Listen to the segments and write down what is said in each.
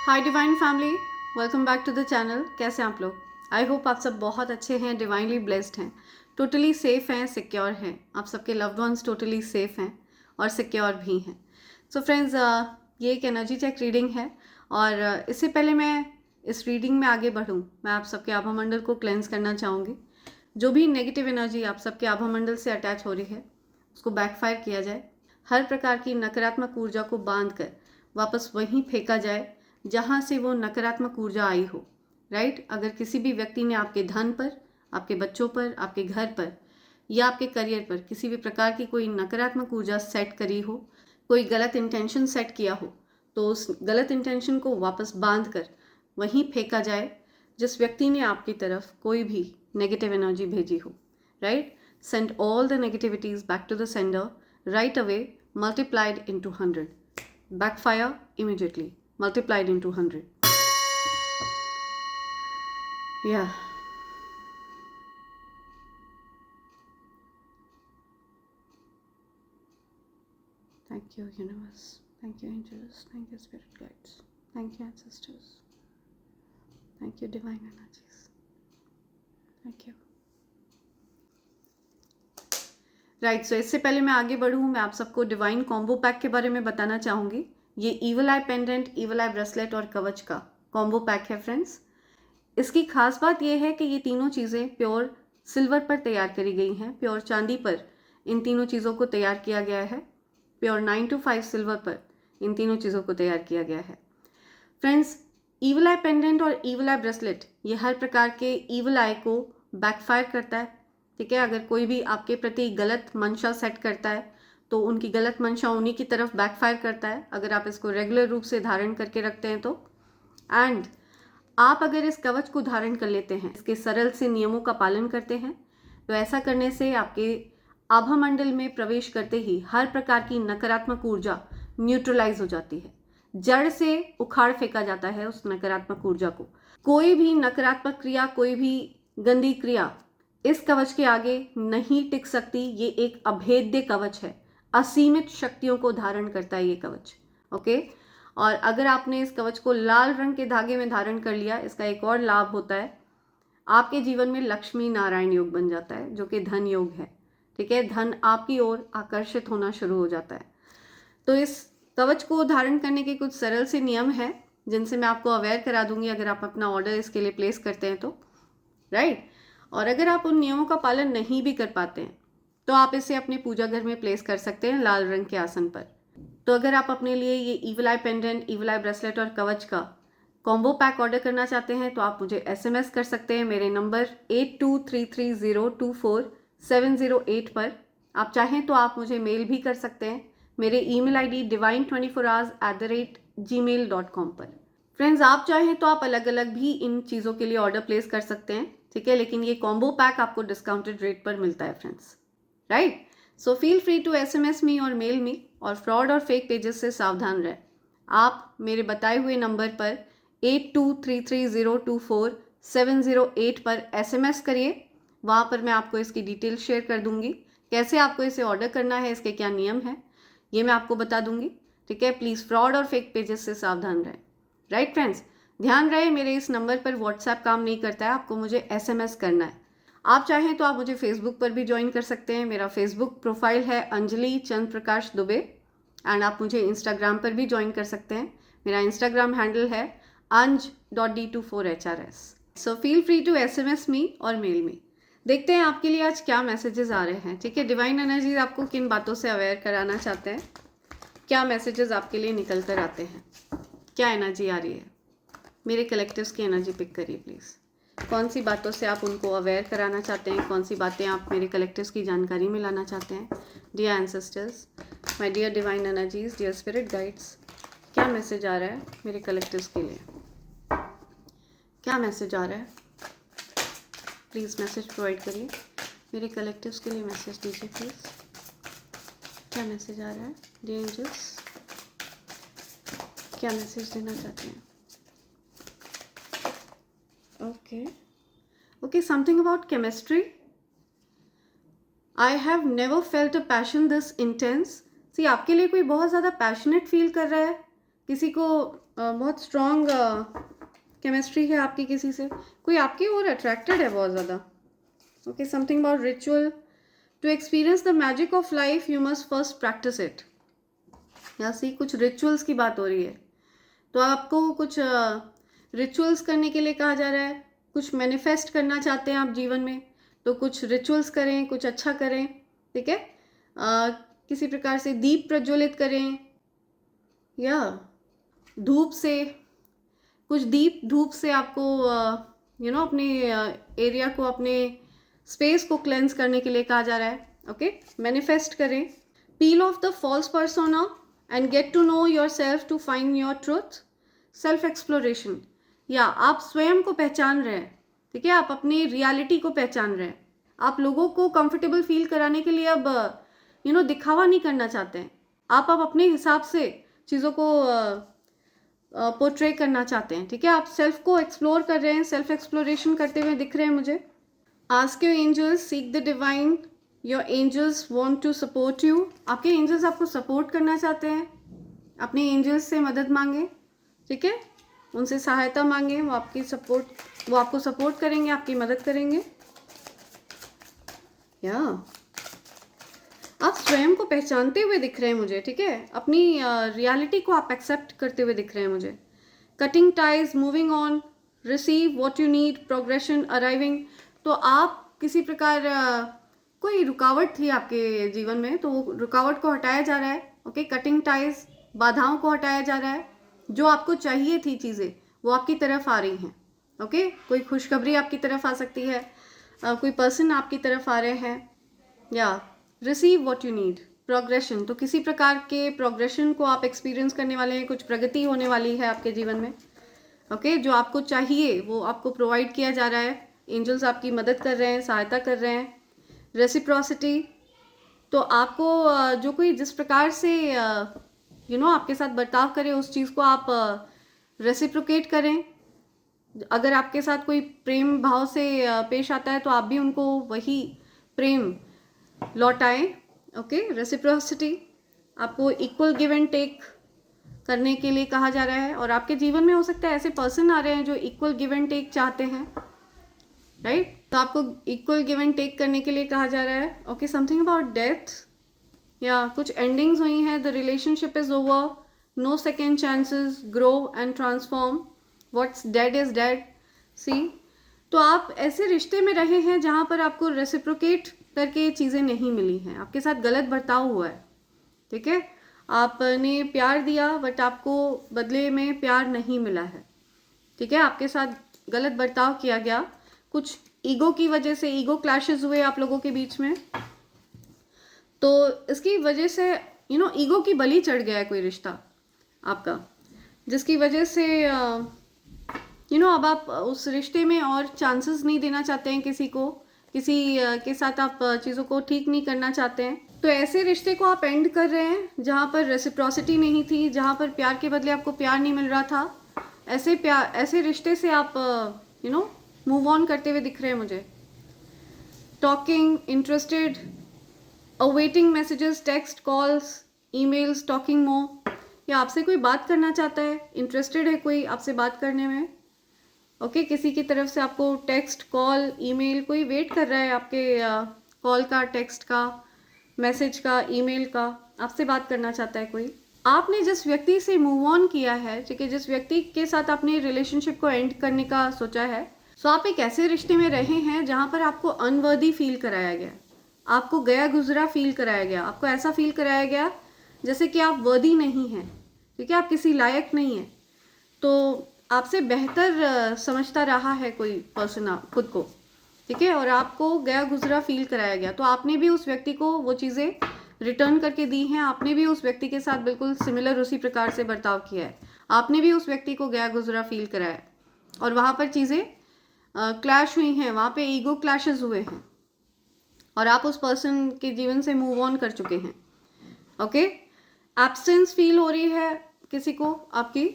Hi divine family, welcome back to the channel. कैसे हैं आप लोग? आई होप आप सब बहुत अच्छे हैं, डिवाइनली ब्लेस्ड हैं, टोटली सेफ हैं, सिक्योर हैं। आप सबके लव्ड वंस टोटली सेफ हैं और सिक्योर भी हैं। सो फ्रेंड्स, ये एक एनर्जी चेक रीडिंग है और इससे पहले मैं इस रीडिंग में आगे बढ़ूँ, मैं आप सबके आभा मंडल को क्लेंस करना चाहूँगी। जो भी नेगेटिव एनर्जी आप सबके आभा मंडल से अटैच हो रही है उसको बैकफायर किया जाए। हर प्रकार की नकारात्मक ऊर्जा को बांध कर वापस वहीं फेंका जाए जहाँ से वो नकारात्मक ऊर्जा आई हो। राइट? अगर किसी भी व्यक्ति ने आपके धन पर, आपके बच्चों पर, आपके घर पर या आपके करियर पर किसी भी प्रकार की कोई नकारात्मक ऊर्जा सेट करी हो, कोई गलत इंटेंशन सेट किया हो, तो उस गलत इंटेंशन को वापस बांध कर वहीं फेंका जाए जिस व्यक्ति ने आपकी तरफ कोई भी नेगेटिव एनर्जी भेजी हो। Right? Send all the negativities back to the sender right away, multiplied into 100. Backfire immediately, multiplied into 100. Yeah. Thank you, universe. Thank you, angels. Thank you, spirit guides. Thank you, ancestors. Thank you, divine energies. Thank you. Right, so इससे पहले मैं आगे बढ़ूँ, मैं आप सबको divine combo pack के बारे में बताना चाहूँगी। ये ईवल आई पेंडेंट, ईवल आई ब्रेसलेट और कवच का कॉम्बो पैक है फ्रेंड्स। इसकी खास बात यह है कि ये तीनों चीज़ें प्योर सिल्वर पर तैयार करी गई हैं, प्योर चांदी पर इन तीनों चीज़ों को तैयार किया गया है, प्योर 925 सिल्वर पर इन तीनों चीज़ों को तैयार किया गया है। फ्रेंड्स, ईवल आई पेंडेंट और ईवल आई ब्रेसलेट ये हर प्रकार के ईवल आई को बैकफायर करता है। ठीक है? अगर कोई भी आपके प्रति गलत मंशा सेट करता है तो उनकी गलत मंशा उन्हीं की तरफ बैकफायर करता है, अगर आप इसको रेगुलर रूप से धारण करके रखते हैं तो। एंड आप अगर इस कवच को धारण कर लेते हैं, इसके सरल से नियमों का पालन करते हैं, तो ऐसा करने से आपके आभा मंडल में प्रवेश करते ही हर प्रकार की नकारात्मक ऊर्जा न्यूट्रलाइज हो जाती है, जड़ से उखाड़ फेंका जाता है उस नकारात्मक ऊर्जा को। कोई भी नकारात्मक क्रिया, कोई भी गंदी क्रिया इस कवच के आगे नहीं टिक सकती। ये एक अभेद्य कवच है, असीमित शक्तियों को धारण करता है ये कवच। ओके? और अगर आपने इस कवच को लाल रंग के धागे में धारण कर लिया, इसका एक और लाभ होता है, आपके जीवन में लक्ष्मी नारायण योग बन जाता है, जो कि धन योग है। ठीक है? धन आपकी ओर आकर्षित होना शुरू हो जाता है। तो इस कवच को धारण करने के कुछ सरल से नियम हैं जिनसे मैं आपको अवेयर करा दूंगी अगर आप अपना ऑर्डर इसके लिए प्लेस करते हैं तो। राइट? और अगर आप उन नियमों का पालन नहीं भी कर पाते हैं तो आप इसे अपने पूजा घर में प्लेस कर सकते हैं लाल रंग के आसन पर। तो अगर आप अपने लिए ये ईवल आई पेंडेंट, ईवल आई ब्रेसलेट और कवच का कॉम्बो पैक ऑर्डर करना चाहते हैं तो आप मुझे SMS कर सकते हैं मेरे नंबर 8233024708 पर। आप चाहें तो आप मुझे मेल भी कर सकते हैं मेरे ईमेल ID divine24hours@gmail.com पर। फ्रेंड्स, आप चाहें तो आप अलग अलग भी इन चीज़ों के लिए ऑर्डर प्लेस कर सकते हैं। ठीक है? लेकिन ये कॉम्बो पैक आपको डिस्काउंटेड रेट पर मिलता है friends. Right? So feel free to SMS me और मेल मी, और फ्रॉड और फेक पेजेस से सावधान रहें। आप मेरे बताए हुए नंबर पर 8233024708 पर SMS करिए। वहाँ पर मैं आपको इसकी डिटेल शेयर कर दूंगी, कैसे आपको इसे ऑर्डर करना है, इसके क्या नियम हैं, ये मैं आपको बता दूंगी। ठीक है? प्लीज़ फ्रॉड और फेक पेजेस से सावधान रहें। राइट फ्रेंड्स, ध्यान रहे मेरे इस नंबर पर व्हाट्सएप काम नहीं करता है, आपको मुझे SMS करना है। आप चाहें तो आप मुझे फेसबुक पर भी ज्वाइन कर सकते हैं। मेरा फेसबुक प्रोफाइल है अंजलि चंद्र प्रकाश दुबे, एंड आप मुझे इंस्टाग्राम पर भी ज्वाइन कर सकते हैं। मेरा इंस्टाग्राम हैंडल है anj.d24hrs। So feel free to SMS me और मेल मी। देखते हैं आपके लिए आज क्या मैसेजेस आ रहे हैं। ठीक है? डिवाइन एनर्जीज आपको किन बातों से अवेयर कराना चाहते हैं, क्या मैसेजेस आपके लिए निकल कर आते हैं, क्या एनर्जी आ रही है। मेरे कलेक्टिव्स की एनर्जी पिक करिए प्लीज़। कौन सी बातों से आप उनको अवेयर कराना चाहते हैं, कौन सी बातें आप मेरे कलेक्टिव्स की जानकारी में लाना चाहते हैं। Dear ancestors, my dear divine energies, dear spirit guides, क्या मैसेज आ रहा है मेरे कलेक्टिव्स के लिए, क्या मैसेज आ रहा है? प्लीज़ मैसेज प्रोवाइड करिए मेरे कलेक्टिव्स के लिए। मैसेज दीजिए प्लीज़, क्या मैसेज आ रहा है? डियर एंजल्स, क्या मैसेज देना चाहते हैं? Okay, something about chemistry. I have never felt a passion this intense. See, आपके लिए कोई बहुत ज़्यादा पैशनेट फील कर रहा है, किसी को बहुत स्ट्रॉन्ग केमिस्ट्री है आपकी किसी से, कोई आपकी ओर अट्रैक्टेड है बहुत ज़्यादा। Okay, something about ritual. To experience the magic of life you must first practice it. या सी कुछ रिचुअल्स की बात हो रही है, तो आपको कुछ रिचुअल्स करने के लिए कहा जा रहा है। कुछ मैनिफेस्ट करना चाहते हैं आप जीवन में, तो कुछ रिचुअल्स करें, कुछ अच्छा करें, ठीक है। किसी प्रकार से दीप प्रज्वलित करें, या धूप से, कुछ दीप धूप से आपको अपने एरिया को, अपने स्पेस को क्लेंस करने के लिए कहा जा रहा है। ओके, मैनिफेस्ट करें। Peel off the false persona and get to know yourself to find your truth. Self exploration, या आप स्वयं को पहचान रहे हैं, ठीक है, आप अपनी रियलिटी को पहचान रहे हैं। आप लोगों को कंफर्टेबल फील कराने के लिए अब दिखावा नहीं करना चाहते हैं। आप अब अपने हिसाब से चीज़ों को पोर्ट्रे करना चाहते हैं, ठीक है। आप सेल्फ को एक्सप्लोर कर रहे हैं, सेल्फ एक्सप्लोरेशन करते हुए दिख रहे हैं मुझे। Ask your angels, seek the divine, your angels want to support you. आपके एंजल्स आपको सपोर्ट करना चाहते हैं, अपने एंजल्स से मदद मांगे, ठीक है, उनसे सहायता मांगे, वो आपको सपोर्ट करेंगे, आपकी मदद करेंगे। या आप स्वयं को पहचानते हुए दिख रहे हैं मुझे, ठीक है, अपनी रियलिटी को आप एक्सेप्ट करते हुए दिख रहे हैं मुझे। Cutting ties, moving on, receive what you need, progression, arriving. तो आप किसी प्रकार कोई रुकावट थी आपके जीवन में, तो वो रुकावट को हटाया जा रहा है। ओके, कटिंग टाइज, बाधाओं को हटाया जा रहा है। जो आपको चाहिए थी चीज़ें, वो आपकी तरफ आ रही हैं। ओके, कोई खुशखबरी आपकी तरफ आ सकती है, कोई पर्सन आपकी तरफ आ रहे हैं। या receive what you need, progression, तो किसी प्रकार के प्रोग्रेशन को आप एक्सपीरियंस करने वाले हैं, कुछ प्रगति होने वाली है आपके जीवन में। ओके, जो आपको चाहिए वो आपको प्रोवाइड किया जा रहा है। एंजल्स आपकी मदद कर रहे हैं, सहायता कर रहे हैं। रेसिप्रोसिटी, तो आपको जो कोई जिस प्रकार से आपके साथ बर्ताव करे, उस चीज़ को आप रेसिप्रोकेट करें। अगर आपके साथ कोई प्रेम भाव से पेश आता है, तो आप भी उनको वही प्रेम लौटाएं। ओके, रेसिप्रोसिटी, आपको इक्वल गिव एंड टेक करने के लिए कहा जा रहा है। और आपके जीवन में हो सकता है ऐसे पर्सन आ रहे हैं जो इक्वल गिव एंड टेक चाहते हैं, राइट। तो आपको इक्वल गिव एंड टेक करने के लिए कहा जा रहा है। ओके, समथिंग अबाउट डेथ, या कुछ एंडिंग्स हुई हैं। The relationship is over, no second chances, grow and transform, what's dead is dead. See, तो आप ऐसे रिश्ते में रहे हैं जहाँ पर आपको रेसिप्रोकेट करके चीज़ें नहीं मिली हैं, आपके साथ गलत बर्ताव हुआ है, ठीक है। आपने प्यार दिया बट आपको बदले में प्यार नहीं मिला है, ठीक है। आपके साथ गलत बर्ताव किया गया, कुछ ईगो की वजह से, ईगो क्लैशेस हुए आप लोगों के बीच में। तो इसकी वजह से ईगो की बलि चढ़ गया है कोई रिश्ता आपका, जिसकी वजह से अब आप उस रिश्ते में और चांसेस नहीं देना चाहते हैं किसी को, किसी के साथ आप चीज़ों को ठीक नहीं करना चाहते हैं। तो ऐसे रिश्ते को आप एंड कर रहे हैं जहाँ पर रेसिप्रोसिटी नहीं थी, जहाँ पर प्यार के बदले आपको प्यार नहीं मिल रहा था। ऐसे रिश्ते से आप मूव ऑन करते हुए दिख रहे हैं मुझे। Talking, interested, awaiting messages, text, calls, emails, talking मोर, या आपसे कोई बात करना चाहता है, इंटरेस्टेड है कोई आपसे बात करने में। ओके, किसी की तरफ से आपको टेक्स्ट, कॉल, ईमेल, कोई वेट कर रहा है आपके कॉल का, टेक्स्ट का, मैसेज का, ईमेल का, आपसे बात करना चाहता है कोई। आपने जिस व्यक्ति से मूव ऑन किया है, ठीक है, जिस व्यक्ति के साथ आपने रिलेशनशिप को एंड करने का सोचा है, सो आप एक ऐसे रिश्ते में रहे हैं जहाँ पर आपको अनवर्दी फील कराया गया, आपको गया गुजरा फील कराया गया, आपको ऐसा फील कराया गया जैसे कि आप वर्दी नहीं हैं, ठीक है, आप किसी लायक नहीं हैं। तो आपसे बेहतर समझता रहा है कोई पर्सन खुद को, ठीक है, और आपको गया गुजरा फील कराया गया। तो आपने भी उस व्यक्ति को वो चीज़ें रिटर्न करके दी हैं, आपने भी उस व्यक्ति के साथ बिल्कुल सिमिलर उसी प्रकार से बर्ताव किया है, आपने भी उस व्यक्ति को गया गुजरा फील कराया, और वहाँ पर चीज़ें क्लैश हुई हैं, वहाँ पे ईगो क्लैशेस हुए हैं, और आप उस पर्सन के जीवन से मूव ऑन कर चुके हैं। ओके, एब्सेंस फील हो रही है किसी को आपकी,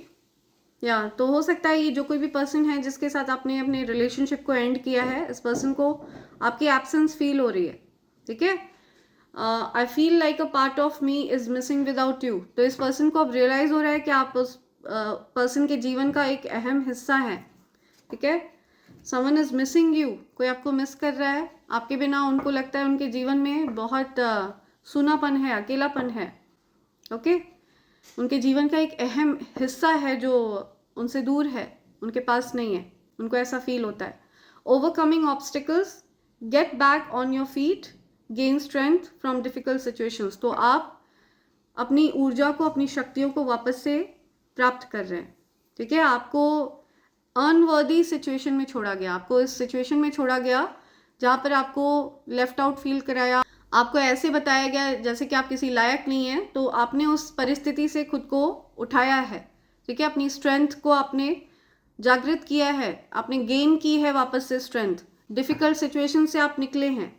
या तो हो सकता है ये जो कोई भी पर्सन है जिसके साथ आपने अपने रिलेशनशिप को एंड किया है, इस पर्सन को आपकी एब्सेंस फील हो रही है, ठीक है। I feel like a part of me is missing without you, तो इस पर्सन को अब रियलाइज हो रहा है कि आप उस पर्सन के जीवन का एक अहम हिस्सा है, ठीक है। समवन इज मिसिंग यू, कोई आपको मिस कर रहा है, आपके बिना उनको लगता है उनके जीवन में बहुत सूनापन है, अकेलापन है, ओके। उनके जीवन का एक अहम हिस्सा है जो उनसे दूर है, उनके पास नहीं है, उनको ऐसा फील होता है। Overcoming obstacles, get back on your feet, gain strength from difficult situations. तो आप अपनी ऊर्जा को, अपनी शक्तियों को वापस से प्राप्त कर रहे हैं, ठीक है। आपको अनवर्दी सिचुएशन में छोड़ा गया, आपको इस सिचुएशन में छोड़ा गया जहाँ पर आपको लेफ्ट आउट फील कराया, आपको ऐसे बताया गया जैसे कि आप किसी लायक नहीं है, तो आपने उस परिस्थिति से खुद को उठाया है, ठीक है। अपनी स्ट्रेंथ को आपने जागृत किया है, आपने गेन की है वापस से स्ट्रेंथ। डिफिकल्ट सिचुएशन से आप निकले हैं,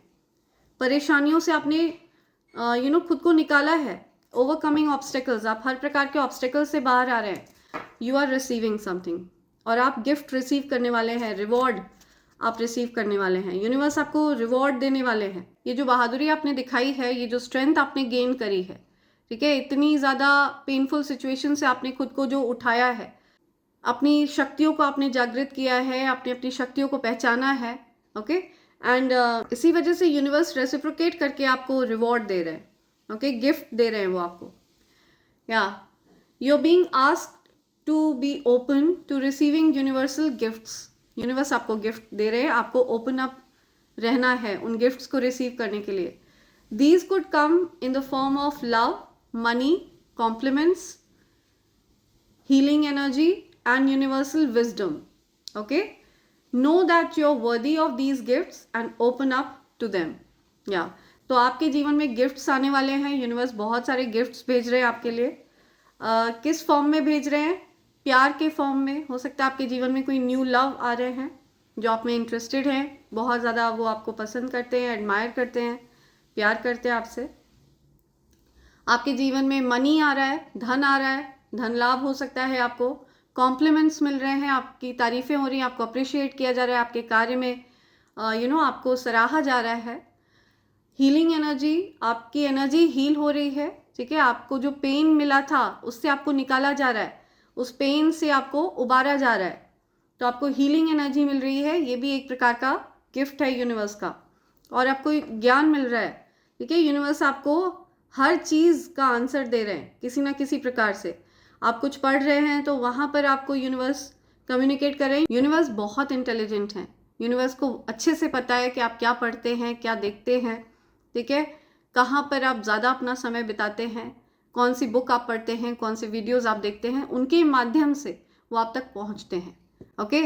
परेशानियों से आपने खुद को निकाला है। ओवरकमिंग ऑब्स्टेकल्स, आप हर प्रकार के ऑब्स्टेकल्स से बाहर आ रहे हैं। यू आर रिसीविंग समथिंग, और आप गिफ्ट रिसीव करने वाले हैं, रिवॉर्ड आप रिसीव करने वाले हैं। यूनिवर्स आपको रिवॉर्ड देने वाले हैं। ये जो बहादुरी आपने दिखाई है, ये जो स्ट्रेंथ आपने गेन करी है, ठीक है, इतनी ज़्यादा पेनफुल सिचुएशन से आपने खुद को जो उठाया है, अपनी शक्तियों को आपने जागृत किया है, आपने अपनी शक्तियों को पहचाना है, ओके। एंड इसी वजह से यूनिवर्स रेसिप्रोकेट करके आपको रिवॉर्ड दे रहे हैं, ओके, गिफ्ट दे रहे हैं वो आपको। या you are being asked to be open to receiving universal gifts. Universe आपको गिफ्ट दे रहे हैं, आपको ओपन अप रहना है उन गिफ्ट्स को रिसीव करने के लिए। These could come in the form of love, money, compliments, healing energy and universal wisdom, okay. Know that you're worthy of these gifts and open up to them. Yeah, तो आपके जीवन में gifts आने वाले हैं। यूनिवर्स बहुत सारे gifts भेज रहे हैं आपके लिए। किस फॉर्म में भेज रहे हैं? प्यार के फॉर्म में। हो सकता है आपके जीवन में कोई न्यू लव आ रहे हैं जो आप में इंटरेस्टेड हैं, बहुत ज़्यादा वो आपको पसंद करते हैं, एडमायर करते हैं, प्यार करते हैं आपसे। आपके जीवन में मनी आ रहा है, धन आ रहा है, धन लाभ हो सकता है, आपको कॉम्प्लीमेंट्स मिल रहे हैं, आपकी तारीफें हो रही हैं, आपको अप्रिशिएट किया जा रहा है, आपके कार्य में आपको सराहा जा रहा है। हीलिंग एनर्जी, आपकी एनर्जी हील हो रही है, ठीक है। आपको जो पेन मिला था उससे आपको निकाला जा रहा है, उस पेन से आपको उबारा जा रहा है, तो आपको हीलिंग एनर्जी मिल रही है। ये भी एक प्रकार का गिफ्ट है यूनिवर्स का। और आपको ज्ञान मिल रहा है, ठीक है। यूनिवर्स आपको हर चीज़ का आंसर दे रहे हैं किसी ना किसी प्रकार से। आप कुछ पढ़ रहे हैं तो वहाँ पर आपको यूनिवर्स कम्युनिकेट कर रहे हैं। यूनिवर्स बहुत इंटेलिजेंट है, यूनिवर्स को अच्छे से पता है कि आप क्या पढ़ते हैं, क्या देखते हैं, ठीक है, कहाँ पर आप ज़्यादा अपना समय बिताते हैं, कौन सी बुक आप पढ़ते हैं, कौन सी वीडियोज़ आप देखते हैं, उनके माध्यम से वो आप तक पहुँचते हैं, ओके।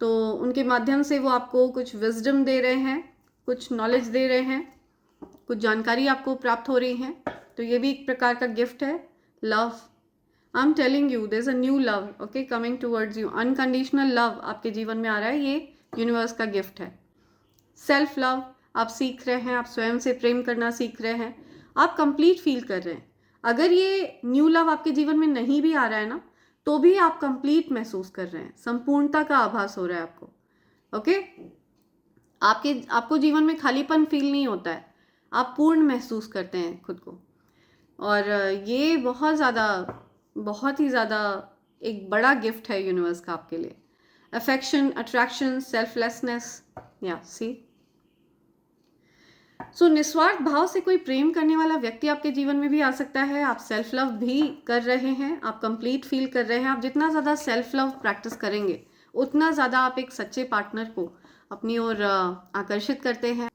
तो उनके माध्यम से वो आपको कुछ विजडम दे रहे हैं, कुछ नॉलेज दे रहे हैं, कुछ जानकारी आपको प्राप्त हो रही है। तो ये भी एक प्रकार का गिफ्ट है। Love, I am telling you there is a new love, okay, coming towards you. Unconditional love आपके जीवन में आ रहा है, ये यूनिवर्स का गिफ्ट है। सेल्फ लव आप सीख रहे हैं, आप स्वयं से प्रेम करना सीख रहे हैं, आप कंप्लीट फील कर रहे हैं। अगर ये न्यू लव आपके जीवन में नहीं भी आ रहा है ना, तो भी आप कंप्लीट महसूस कर रहे हैं, संपूर्णता का आभास हो रहा है आपको, ओके। आपको जीवन में खालीपन फील नहीं होता है, आप पूर्ण महसूस करते हैं खुद को। और ये बहुत ही ज़्यादा एक बड़ा गिफ्ट है यूनिवर्स का आपके लिए। अफेक्शन, अट्रैक्शन, सेल्फलेसनेस, या सी। सो निस्वार्थ भाव से कोई प्रेम करने वाला व्यक्ति आपके जीवन में भी आ सकता है। आप सेल्फ लव भी कर रहे हैं, आप कंप्लीट फील कर रहे हैं। आप जितना ज़्यादा सेल्फ लव प्रैक्टिस करेंगे उतना ज़्यादा आप एक सच्चे पार्टनर को अपनी ओर आकर्षित करते हैं।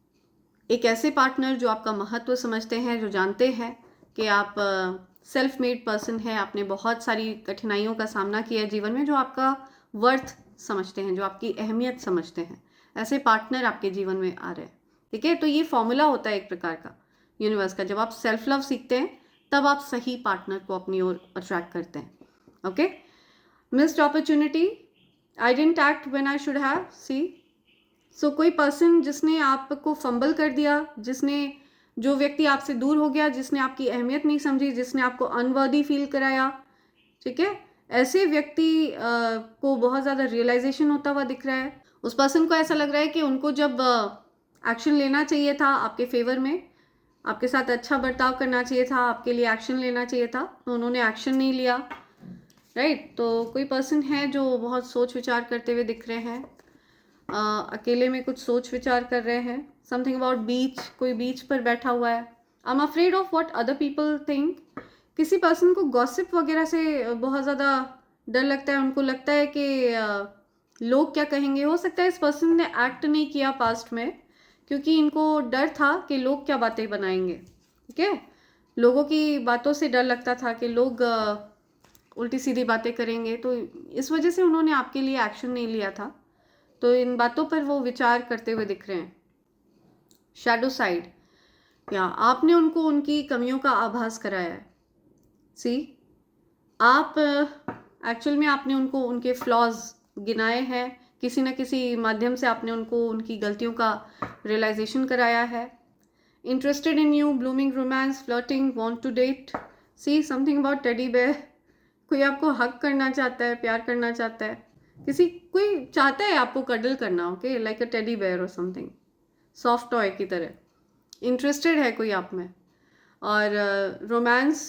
एक ऐसे पार्टनर जो आपका महत्व समझते हैं, जो जानते हैं कि आप सेल्फ मेड पर्सन है, आपने बहुत सारी कठिनाइयों का सामना किया है जीवन में, जो आपका वर्थ समझते हैं, जो आपकी अहमियत समझते हैं। ऐसे पार्टनर आपके जीवन में आ रहे हैं, ठीक है। तो ये फॉर्मूला होता है एक प्रकार का यूनिवर्स का। जब आप सेल्फ लव सीखते हैं तब आप सही पार्टनर को अपनी ओर अट्रैक्ट करते हैं, okay. Missed opportunity, I didn't act when I should have, see. So कोई पर्सन जिसने आपको फंबल कर दिया, जो व्यक्ति आपसे दूर हो गया, जिसने आपकी अहमियत नहीं समझी, जिसने आपको अनवर्दी फील कराया, ठीक है, ऐसे व्यक्ति को बहुत ज़्यादा रियलाइजेशन होता हुआ दिख रहा है। उस पर्सन को ऐसा लग रहा है कि उनको जब एक्शन लेना चाहिए था आपके फेवर में, आपके साथ अच्छा बर्ताव करना चाहिए था, आपके लिए एक्शन लेना चाहिए था, तो उन्होंने एक्शन नहीं लिया। राइट। तो कोई पर्सन है जो बहुत सोच विचार करते हुए दिख रहे हैं, अकेले में कुछ सोच विचार कर रहे हैं। समथिंग अबाउट बीच, कोई बीच पर बैठा हुआ है। I am afraid of what other people think. किसी पर्सन को गॉसिप वगैरह से बहुत ज़्यादा डर लगता है, उनको लगता है कि लोग क्या कहेंगे। हो सकता है इस पर्सन ने एक्ट नहीं किया पास्ट में, क्योंकि इनको डर था कि लोग क्या बातें बनाएंगे। ठीक है, लोगों की बातों से डर लगता था कि लोग उल्टी सीधी बातें करेंगे, तो इस वजह से उन्होंने आपके लिए एक्शन नहीं लिया था। तो इन बातों पर वो विचार करते हुए दिख रहे हैं। शैडो साइड, या आपने उनको उनकी कमियों का आभास कराया है। सी, आप एक्चुअल में आपने उनको उनके फ्लॉज गिनाए हैं, किसी न किसी माध्यम से आपने उनको उनकी गलतियों का रियलाइजेशन कराया है। Interested in you, blooming romance, flirting, want to date. See something about teddy bear. कोई आपको हक करना चाहता है, प्यार करना चाहता है, कोई चाहता है आपको कडल करना, okay, like a teddy bear और समथिंग, सॉफ्ट टॉय की तरह। इंटरेस्टेड है कोई आप में। और रोमांस,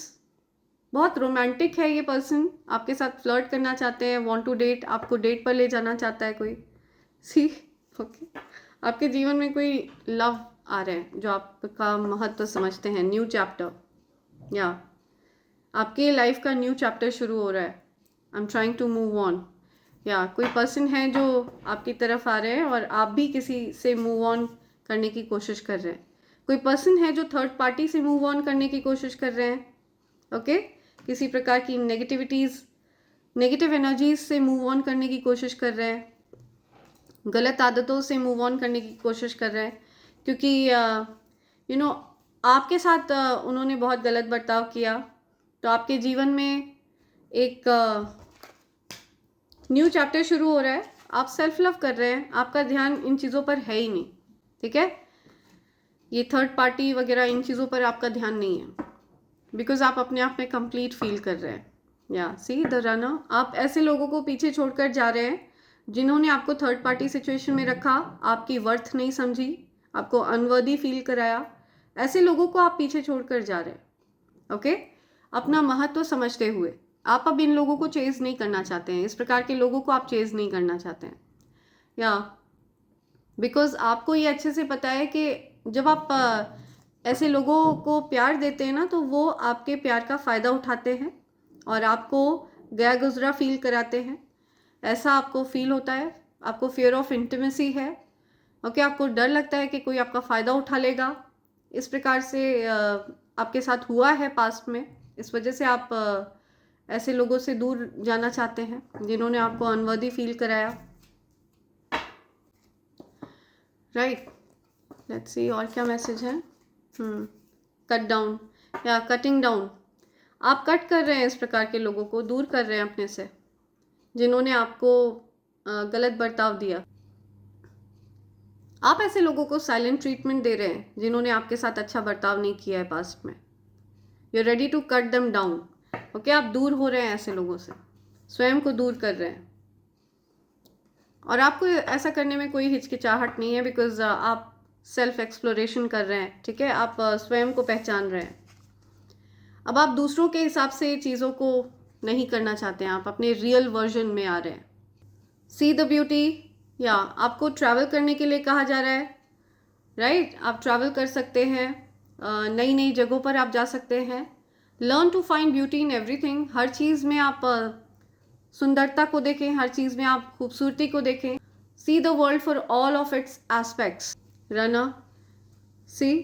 बहुत रोमांटिक है ये पर्सन, आपके साथ फ्लर्ट करना चाहते हैं, वांट टू डेट, आपको डेट पर ले जाना चाहता है कोई। सी, ओके, आपके जीवन में कोई लव आ रहा है जो आपका महत्व समझते हैं। न्यू चैप्टर, या आपके लाइफ का न्यू चैप्टर शुरू हो रहा है। I am trying to move on. या कोई पर्सन है जो आपकी तरफ आ रहे हैं और आप भी किसी से मूव ऑन करने की कोशिश कर रहे हैं। कोई पर्सन है जो थर्ड पार्टी से मूव ऑन करने की कोशिश कर रहे हैं। ओके, किसी प्रकार की नेगेटिव एनर्जीज से मूव ऑन करने की कोशिश कर रहे हैं, गलत आदतों से मूव ऑन करने की कोशिश कर रहे हैं, क्योंकि यू नो आपके साथ उन्होंने बहुत गलत बर्ताव किया। तो आपके जीवन में एक न्यू चैप्टर शुरू हो रहा है। आप सेल्फ लव कर रहे हैं, आपका ध्यान इन चीज़ों पर है ही नहीं। ठीक है, ये थर्ड पार्टी वगैरह इन चीज़ों पर आपका ध्यान नहीं है, बिकॉज आप अपने आप में कंप्लीट फील कर रहे हैं। या सी द रनर, आप ऐसे लोगों को पीछे छोड़कर जा रहे हैं जिन्होंने आपको थर्ड पार्टी सिचुएशन में रखा, आपकी वर्थ नहीं समझी, आपको अनवर्दी फील कराया। ऐसे लोगों को आप पीछे छोड़कर जा रहे हैं। ओके, अपना महत्व समझते हुए आप अब इन लोगों को चेज नहीं करना चाहते हैं, इस प्रकार के लोगों को आप चेज नहीं करना चाहते हैं। या बिकॉज आपको ये अच्छे से पता है कि जब आप ऐसे लोगों को प्यार देते हैं ना, तो वो आपके प्यार का फ़ायदा उठाते हैं और आपको गया गुजरा फील कराते हैं। ऐसा आपको फील होता है, आपको फियर ऑफ इंटीमेसी है। ओके, आपको डर लगता है कि कोई आपका फ़ायदा उठा लेगा। इस प्रकार से आपके साथ हुआ है पास्ट में, इस वजह से आप ऐसे लोगों से दूर जाना चाहते हैं जिन्होंने आपको अनवर्दी फील कराया। राइट, लेट्स सी और क्या मैसेज है। कट डाउन या कटिंग डाउन, आप कट कर रहे हैं इस प्रकार के लोगों को, दूर कर रहे हैं अपने से, जिन्होंने आपको गलत बर्ताव दिया। आप ऐसे लोगों को साइलेंट ट्रीटमेंट दे रहे हैं जिन्होंने आपके साथ अच्छा बर्ताव नहीं किया है पास्ट में। You are ready to cut them down. Okay, आप दूर हो रहे हैं ऐसे लोगों से, स्वयं को दूर कर रहे हैं। और आपको ऐसा करने में कोई हिचकिचाहट नहीं है, बिकॉज आप सेल्फ एक्सप्लोरेशन कर रहे हैं। ठीक है, आप स्वयं को पहचान रहे हैं। अब आप दूसरों के हिसाब से चीज़ों को नहीं करना चाहते हैं, आप अपने रियल वर्जन में आ रहे हैं। सी द ब्यूटी, या आपको ट्रैवल करने के लिए कहा जा रहा है। राइट, आप ट्रैवल कर सकते हैं, नई नई जगहों पर आप जा सकते हैं। Learn to find beauty in everything, हर चीज़ में आप सुंदरता को देखें, हर चीज़ में आप खूबसूरती को देखें। See the world for all of its aspects. Runner, see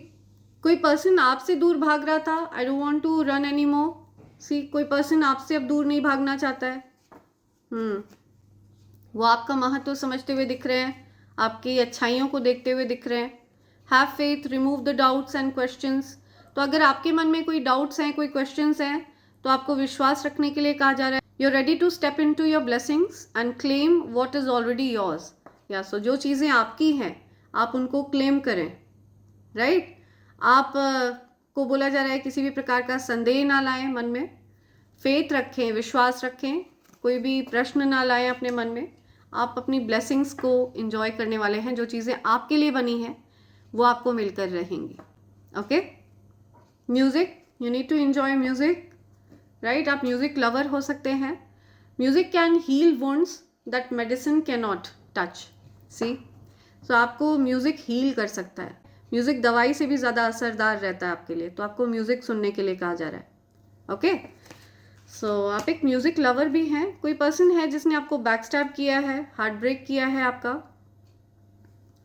कोई पर्सन आपसे दूर भाग रहा था, I don't want to run any more. See कोई पर्सन आपसे अब दूर नहीं भागना चाहता है। वो आपका महत्व समझते हुए दिख रहे हैं, आपकी अच्छाइयों को देखते हुए दिख रहे हैं। Have faith, remove the doubts and questions. तो अगर आपके मन में कोई डाउट्स हैं, कोई क्वेश्चंस हैं, तो आपको विश्वास रखने के लिए कहा जा रहा है। You are ready to step into your blessings and claim what is already yours. या सो जो चीज़ें आपकी हैं आप उनको क्लेम करें। राइट, आप को बोला जा रहा है किसी भी प्रकार का संदेह ना लाएं मन में, फेथ रखें, विश्वास रखें, कोई भी प्रश्न ना लाएं अपने मन में। आप अपनी ब्लेसिंग्स को एंजॉय करने वाले हैं, जो चीज़ें आपके लिए बनी हैं वो आपको मिलकर रहेंगी। Okay, music, you need to enjoy music. Right, आप म्यूज़िक लवर हो सकते हैं, music can heal wounds that medicine can not touch. See, so आपको म्यूजिक हील कर सकता है। म्यूजिक दवाई से भी ज़्यादा असरदार रहता है आपके लिए, तो आपको म्यूजिक सुनने के लिए कहा जा रहा है। ओके, सो आप एक म्यूजिक लवर भी हैं। कोई पर्सन है जिसने आपको बैकस्टैब किया है, हार्ट ब्रेक किया है आपका।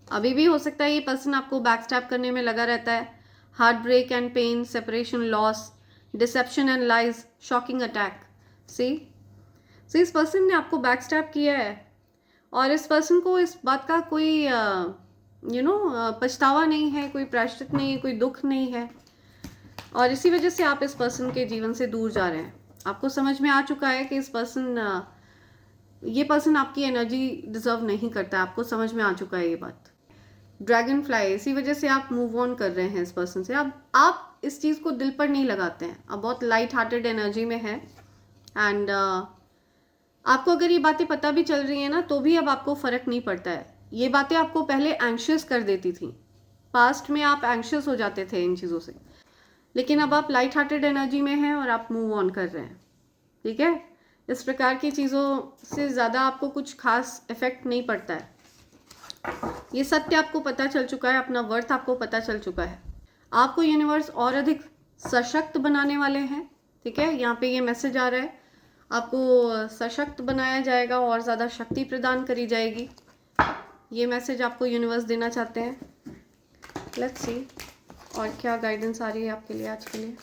अभी भी हो सकता है ये पर्सन आपको बैकस्टैब करने में लगा रहता है। Heart break and pain, separation, loss, deception and lies, shocking attack. See, इस पर्सन ने आपको बैकस्टैब किया है और इस पर्सन को इस बात का कोई पछतावा नहीं है, कोई प्रायश्चित नहीं है, कोई दुख नहीं है, और इसी वजह से आप इस पर्सन के जीवन से दूर जा रहे हैं। आपको समझ में आ चुका है कि ये पर्सन आपकी एनर्जी डिजर्व नहीं करता, आपको समझ में आ चुका है ये बात। ड्रैगन फ्लाई, इसी वजह से आप मूव ऑन कर रहे हैं इस पर्सन से। अब आप इस चीज़ को दिल पर नहीं लगाते हैं, आप बहुत लाइट हार्टेड एनर्जी में हैं। एंड आपको अगर ये बातें पता भी चल रही हैं ना, तो भी अब आपको फ़र्क नहीं पड़ता है। ये बातें आपको पहले एंग्शियस कर देती थी, पास्ट में आप एंग्शियस हो जाते थे इन चीज़ों से, लेकिन अब आप लाइट हार्टेड एनर्जी में हैं और आप मूव ऑन कर रहे हैं। ठीक है, इस प्रकार की चीज़ों से ज़्यादा आपको कुछ खास इफेक्ट नहीं पड़ता है। ये सत्य आपको पता चल चुका है, अपना वर्थ आपको पता चल चुका है। आपको यूनिवर्स और अधिक सशक्त बनाने वाले हैं। ठीक है, यहाँ पे ये मैसेज आ रहा है, आपको सशक्त बनाया जाएगा और ज़्यादा शक्ति प्रदान करी जाएगी। ये मैसेज आपको यूनिवर्स देना चाहते हैं। लेट्स सी और क्या गाइडेंस आ रही है आपके लिए आज के लिए।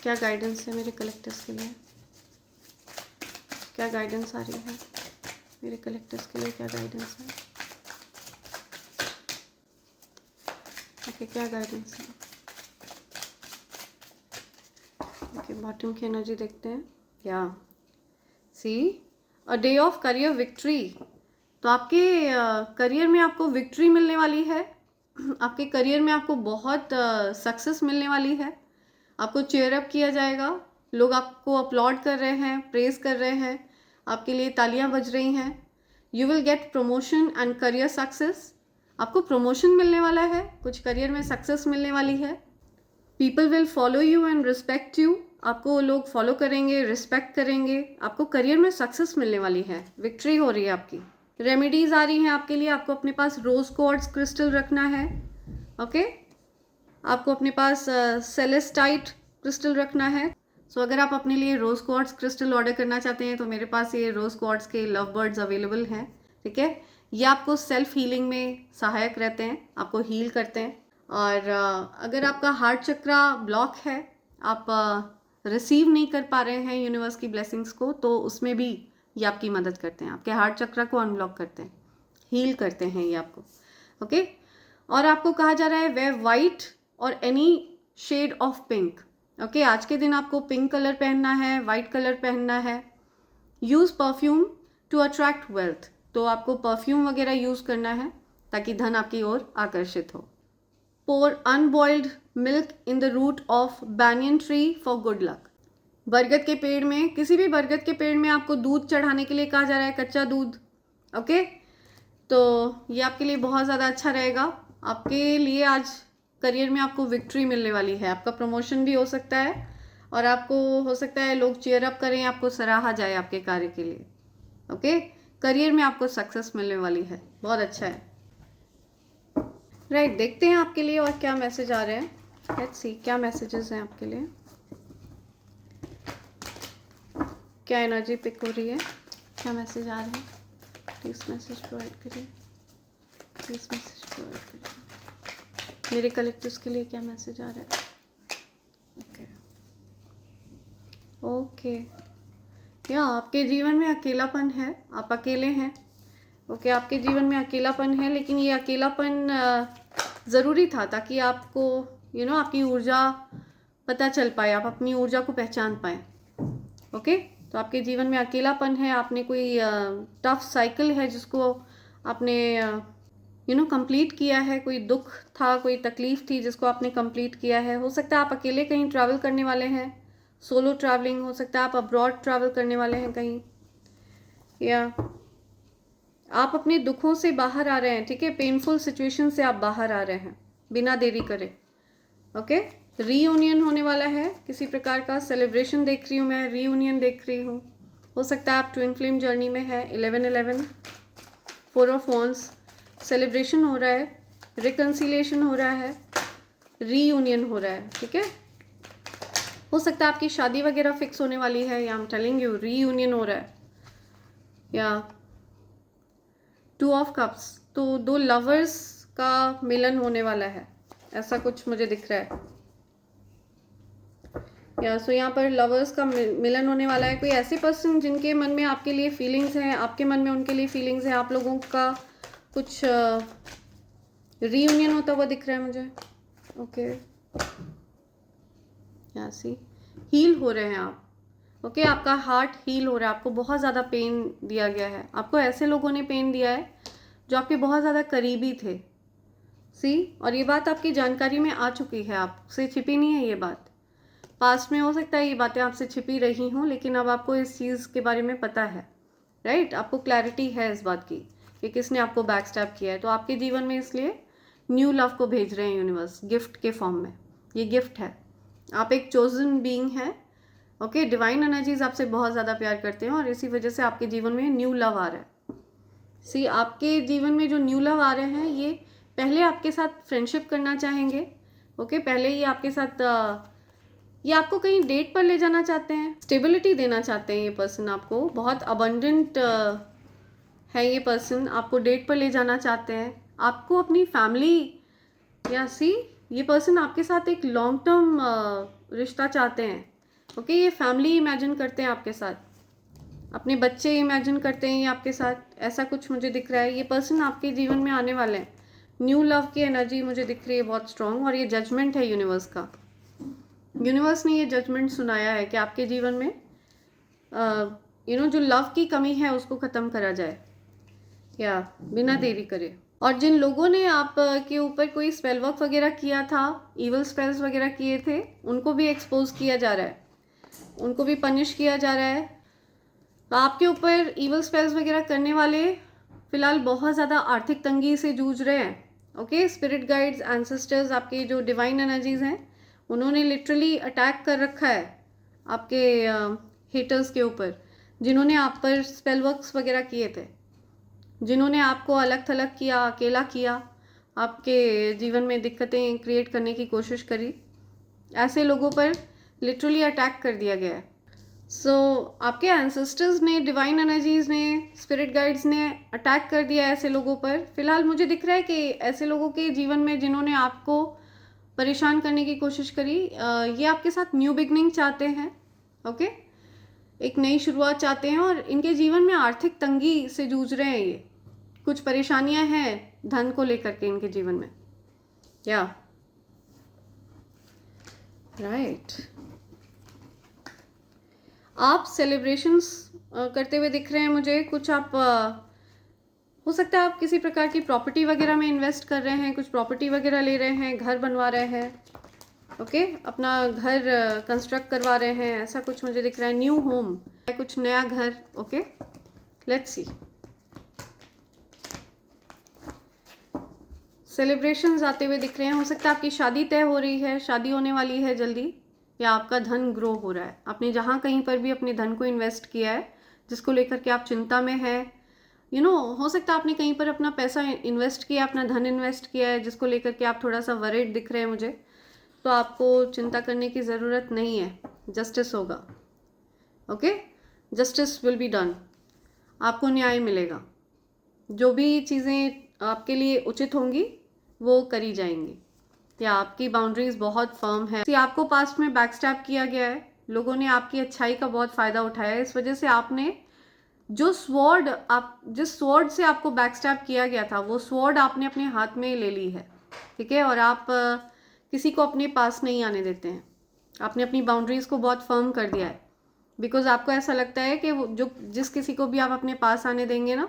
क्या गाइडेंस है मेरे कलेक्टर्स के लिए, क्या गाइडेंस आ रही है मेरे कलेक्टर्स के लिए, क्या गाइडेंस है। ओके, क्या गाइडेंस है। ओके, बॉटम की एनर्जी देखते हैं। या see, a day of career victory. तो आपके करियर में आपको विक्ट्री मिलने वाली है। आपके करियर में आपको बहुत सक्सेस मिलने वाली है। आपको चेयर अप किया जाएगा, लोग आपको अपलॉड कर रहे हैं, प्रेज कर रहे हैं, आपके लिए तालियां बज रही हैं। You will get promotion and career success. आपको प्रमोशन मिलने वाला है, कुछ करियर में सक्सेस मिलने वाली है। People will follow you and respect you. आपको लोग फॉलो करेंगे, रिस्पेक्ट करेंगे। आपको करियर में सक्सेस मिलने वाली है, विक्ट्री हो रही है आपकी। रेमेडीज आ रही हैं आपके लिए। आपको अपने पास रोज क्वार्ट्ज क्रिस्टल रखना है। ओके, आपको अपने पास सेलेस्टाइट क्रिस्टल रखना है। सो अगर आप अपने लिए रोज क्वार्ट्ज क्रिस्टल ऑर्डर करना चाहते हैं तो मेरे पास ये रोज क्वार्ट्ज के लव बर्ड्स अवेलेबल हैं। ठीक है, ये आपको सेल्फ हीलिंग में सहायक रहते हैं, आपको हील करते हैं। और अगर आपका हार्ट चक्रा ब्लॉक है, आप रिसीव नहीं कर पा रहे हैं यूनिवर्स की ब्लेसिंग्स को, तो उसमें भी ये आपकी मदद करते हैं। आपके हार्ट चक्रा को अनब्लॉक करते हैं, हील करते हैं ये आपको। ओके, और आपको कहा जा रहा है वेयर वाइट और any shade of pink. Okay, आज के दिन आपको पिंक कलर पहनना है, वाइट कलर पहनना है। Use perfume to attract wealth. तो आपको परफ्यूम वगैरह यूज़ करना है ताकि धन आपकी ओर आकर्षित हो। Pour unboiled milk in the root of banyan tree for good luck. बरगद के पेड़ में, किसी भी बरगद के पेड़ में आपको दूध चढ़ाने के लिए कहा जा रहा है, कच्चा दूध। ओके, तो ये आपके लिए बहुत ज़्यादा अच्छा रहेगा। आपके लिए आज करियर में आपको विक्ट्री मिलने वाली है। आपका प्रमोशन भी हो सकता है और आपको हो सकता है लोग चीयर अप करें, आपको सराहा जाए आपके कार्य के लिए। ओके, करियर में आपको सक्सेस मिलने वाली है, बहुत अच्छा है। राइट, देखते हैं आपके लिए और क्या मैसेज आ रहे हैं। लेट्स सी क्या मैसेजेस हैं आपके लिए, क्या एनर्जी पिक हो रही है, क्या मैसेज आ रहे हैं। प्लीज मैसेज प्रोवाइड करिए, प्लीज मैसेज प्रोवाइड करिए। मेरे कलेक्टर्स के लिए क्या मैसेज आ रहा है। ओके ओके, या आपके जीवन में अकेलापन है, आप अकेले हैं। ओके, आपके जीवन में अकेलापन है, लेकिन ये अकेलापन ज़रूरी था ताकि आपको आपकी ऊर्जा पता चल पाए, आप अपनी ऊर्जा को पहचान पाएँ। ओके, तो आपके जीवन में अकेलापन है, आपने कोई टफ साइकिल है जिसको आपने कंप्लीट किया है, कोई दुख था, कोई तकलीफ थी जिसको आपने कंप्लीट किया है। हो सकता है आप अकेले कहीं ट्रैवल करने वाले हैं, सोलो ट्रैवलिंग, हो सकता है आप अब्रॉड ट्रैवल करने वाले हैं कहीं, या आप अपने दुखों से बाहर आ रहे हैं। ठीक है, पेनफुल सिचुएशन से आप बाहर आ रहे हैं बिना देरी करे। ओके, रीयूनियन होने वाला है, किसी प्रकार का सेलिब्रेशन देख रही हूँ मैं, रीयूनियन देख रही हूँ। हो सकता है आप ट्विन फ्लेम जर्नी में है। 11-11, 4 ऑफ वॉन्ड्स, सेलिब्रेशन हो रहा है, रिकन्सिलिएशन हो रहा है, रीयूनियन हो रहा है, ठीक है। हो सकता है आपकी शादी वगैरह फिक्स होने वाली है, या आई एम टेलिंग यू रीयूनियन हो रहा है, या 2 ऑफ कप्स, तो 2 लवर्स का मिलन होने वाला है, ऐसा कुछ मुझे दिख रहा है। या सो यहाँ पर लवर्स का मिलन होने वाला है। कोई ऐसे पर्सन जिनके मन में आपके लिए फीलिंग्स हैं, आपके मन में उनके लिए फीलिंग्स हैं, आप लोगों का कुछ रीयूनियन होता हुआ दिख रहा है मुझे। ओके, यहाँ सी हील हो रहे हैं आप। ओके, आपका हार्ट हील हो रहा है, आपको बहुत ज़्यादा पेन दिया गया है, आपको ऐसे लोगों ने पेन दिया है जो आपके बहुत ज़्यादा करीबी थे। सी, और ये बात आपकी जानकारी में आ चुकी है, आपसे छिपी नहीं है ये बात। पास्ट में हो सकता है ये बातें आपसे छिपी रही हों, लेकिन अब आपको इस चीज़ के बारे में पता है, राइट। आपको क्लैरिटी है इस बात की कि किसने आपको बैक स्टैप किया है। तो आपके जीवन में इसलिए न्यू लव को भेज रहे हैं यूनिवर्स, गिफ्ट के फॉर्म में। ये गिफ्ट है, आप एक चोजन बीइंग हैं। ओके, डिवाइन एनर्जीज आपसे बहुत ज़्यादा प्यार करते हैं और इसी वजह से आपके जीवन में न्यू लव आ रहा है। सी, आपके जीवन में जो न्यू लव आ रहे हैं ये पहले आपके साथ फ्रेंडशिप करना चाहेंगे। ओके, पहले ही आपके साथ ये आपको कहीं डेट पर ले जाना चाहते हैं, स्टेबिलिटी देना चाहते हैं। ये पर्सन आपको बहुत अबंडेंट है, ये पर्सन आपको डेट पर ले जाना चाहते हैं, आपको अपनी फैमिली, या सी ये पर्सन आपके साथ एक लॉन्ग टर्म रिश्ता चाहते हैं। ओके, ये फैमिली इमेजिन करते हैं आपके साथ, अपने बच्चे इमेजिन करते हैं ये आपके साथ, ऐसा कुछ मुझे दिख रहा है। ये पर्सन आपके जीवन में आने वाले हैं, न्यू लव की एनर्जी मुझे दिख रही है बहुत स्ट्रॉन्ग, और ये जजमेंट है यूनिवर्स का। यूनिवर्स ने ये जजमेंट सुनाया है कि आपके जीवन में जो लव की कमी है उसको ख़त्म करा जाए, या बिना देरी करे। और जिन लोगों ने आप के ऊपर कोई स्पेल वर्क वगैरह किया था, इवल स्पेल्स वगैरह किए थे, उनको भी एक्सपोज किया जा रहा है, उनको भी पनिश किया जा रहा है। तो आपके ऊपर इवल स्पेल्स वगैरह करने वाले फिलहाल बहुत ज़्यादा आर्थिक तंगी से जूझ रहे हैं। ओके, स्पिरिट गाइड्स, एंसेस्टर्स, आपके जो डिवाइन एनर्जीज हैं, उन्होंने लिटरली अटैक कर रखा है आपके हेटर्स के ऊपर, जिन्होंने आप पर स्पेल वर्क्स वगैरह किए थे, जिन्होंने आपको अलग थलग किया, अकेला किया, आपके जीवन में दिक्कतें क्रिएट करने की कोशिश करी। ऐसे लोगों पर लिटरली अटैक कर दिया गया है। सो आपके एंसेस्टर्स ने, डिवाइन एनर्जीज ने, स्पिरिट गाइड्स ने अटैक कर दिया है ऐसे लोगों पर। फिलहाल मुझे दिख रहा है कि ऐसे लोगों के जीवन में जिन्होंने आपको परेशान करने की कोशिश करी, ये आपके साथ न्यू बिगनिंग चाहते हैं। ओके, एक नई शुरुआत चाहते हैं, और इनके जीवन में आर्थिक तंगी से जूझ रहे हैं। ये कुछ परेशानियां हैं धन को लेकर के इनके जीवन में, या राइट। आप सेलिब्रेशंस करते हुए दिख रहे हैं मुझे। कुछ आप हो सकता है आप किसी प्रकार की प्रॉपर्टी वगैरह में इन्वेस्ट कर रहे हैं, कुछ प्रॉपर्टी वगैरह ले रहे हैं, घर बनवा रहे हैं। ओके, अपना घर कंस्ट्रक्ट करवा रहे हैं, ऐसा कुछ मुझे दिख रहा है। न्यू होम, कुछ नया घर। Okay, let's see. सेलिब्रेशंस आते हुए दिख रहे हैं। हो सकता है आपकी शादी तय हो रही है, शादी होने वाली है जल्दी, या आपका धन ग्रो हो रहा है। आपने जहाँ कहीं पर भी अपने धन को इन्वेस्ट किया है, जिसको लेकर के आप चिंता में है, हो सकता है आपने कहीं पर अपना पैसा इन्वेस्ट किया, अपना धन इन्वेस्ट किया है, जिसको लेकर के आप थोड़ा सा वरीड दिख रहे हैं मुझे। तो आपको चिंता करने की ज़रूरत नहीं है, जस्टिस होगा। Okay, justice will be done, आपको न्याय मिलेगा। जो भी चीज़ें आपके लिए उचित होंगी वो करी जाएंगी, या आपकी बाउंड्रीज बहुत फर्म है। आपको पास्ट में बैकस्टैप किया गया है, लोगों ने आपकी अच्छाई का बहुत फ़ायदा उठाया है। इस वजह से आपने जिस स्वॉर्ड से आपको बैकस्टैप किया गया था, वो स्वॉर्ड आपने अपने हाथ में ले ली है, ठीक है। और आप किसी को अपने पास नहीं आने देते हैं। आपने अपनी बाउंड्रीज को बहुत फर्म कर दिया है, बिकॉज आपको ऐसा लगता है कि वो जिस किसी को भी आप अपने पास आने देंगे ना,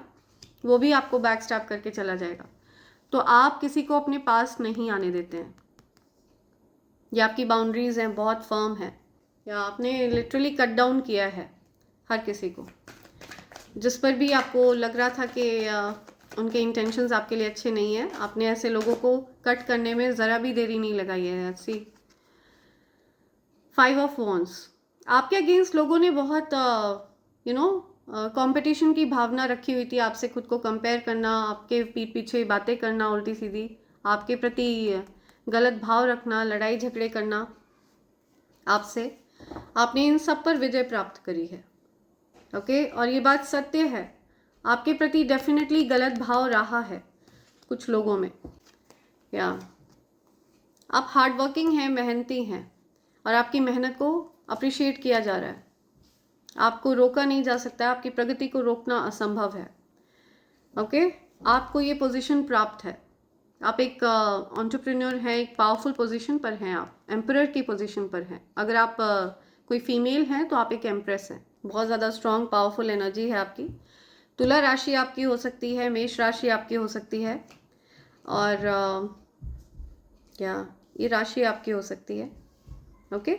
वो भी आपको बैकस्टैप करके चला जाएगा। तो आप किसी को अपने पास नहीं आने देते हैं। ये आपकी बाउंड्रीज हैं, बहुत फर्म है, या आपने लिटरली कट डाउन किया है हर किसी को, जिस पर भी आपको लग रहा था कि उनके इंटेंशंस आपके लिए अच्छे नहीं हैं। आपने ऐसे लोगों को कट करने में ज़रा भी देरी नहीं लगाई है। सी 5 ऑफ वॉन्ड्स, आपके अगेंस्ट लोगों ने बहुत कंपटीशन की भावना रखी हुई थी, आपसे खुद को कंपेयर करना, आपके पीठ पीछे बातें करना उल्टी सीधी, आपके प्रति गलत भाव रखना, लड़ाई झगड़े करना आपसे, आपने इन सब पर विजय प्राप्त करी है। ओके, और ये बात सत्य है, आपके प्रति डेफिनेटली गलत भाव रहा है कुछ लोगों में। या आप हार्ड वर्किंग हैं, मेहनती हैं, और आपकी मेहनत को अप्रिशिएट किया जा रहा है। आपको रोका नहीं जा सकता, आपकी प्रगति को रोकना असंभव है। ओके, आपको ये पोजीशन प्राप्त है। आप एक एंटरप्रेन्योर हैं, एक पावरफुल पोजीशन पर हैं, आप एम्परर की पोजीशन पर हैं। अगर आप कोई फीमेल हैं तो आप एक एम्प्रेस हैं। बहुत ज़्यादा स्ट्रॉन्ग पावरफुल एनर्जी है आपकी। तुला राशि आपकी हो सकती है, मेष राशि आपकी हो सकती है, और क्या ये राशि आपकी हो सकती है। ओके,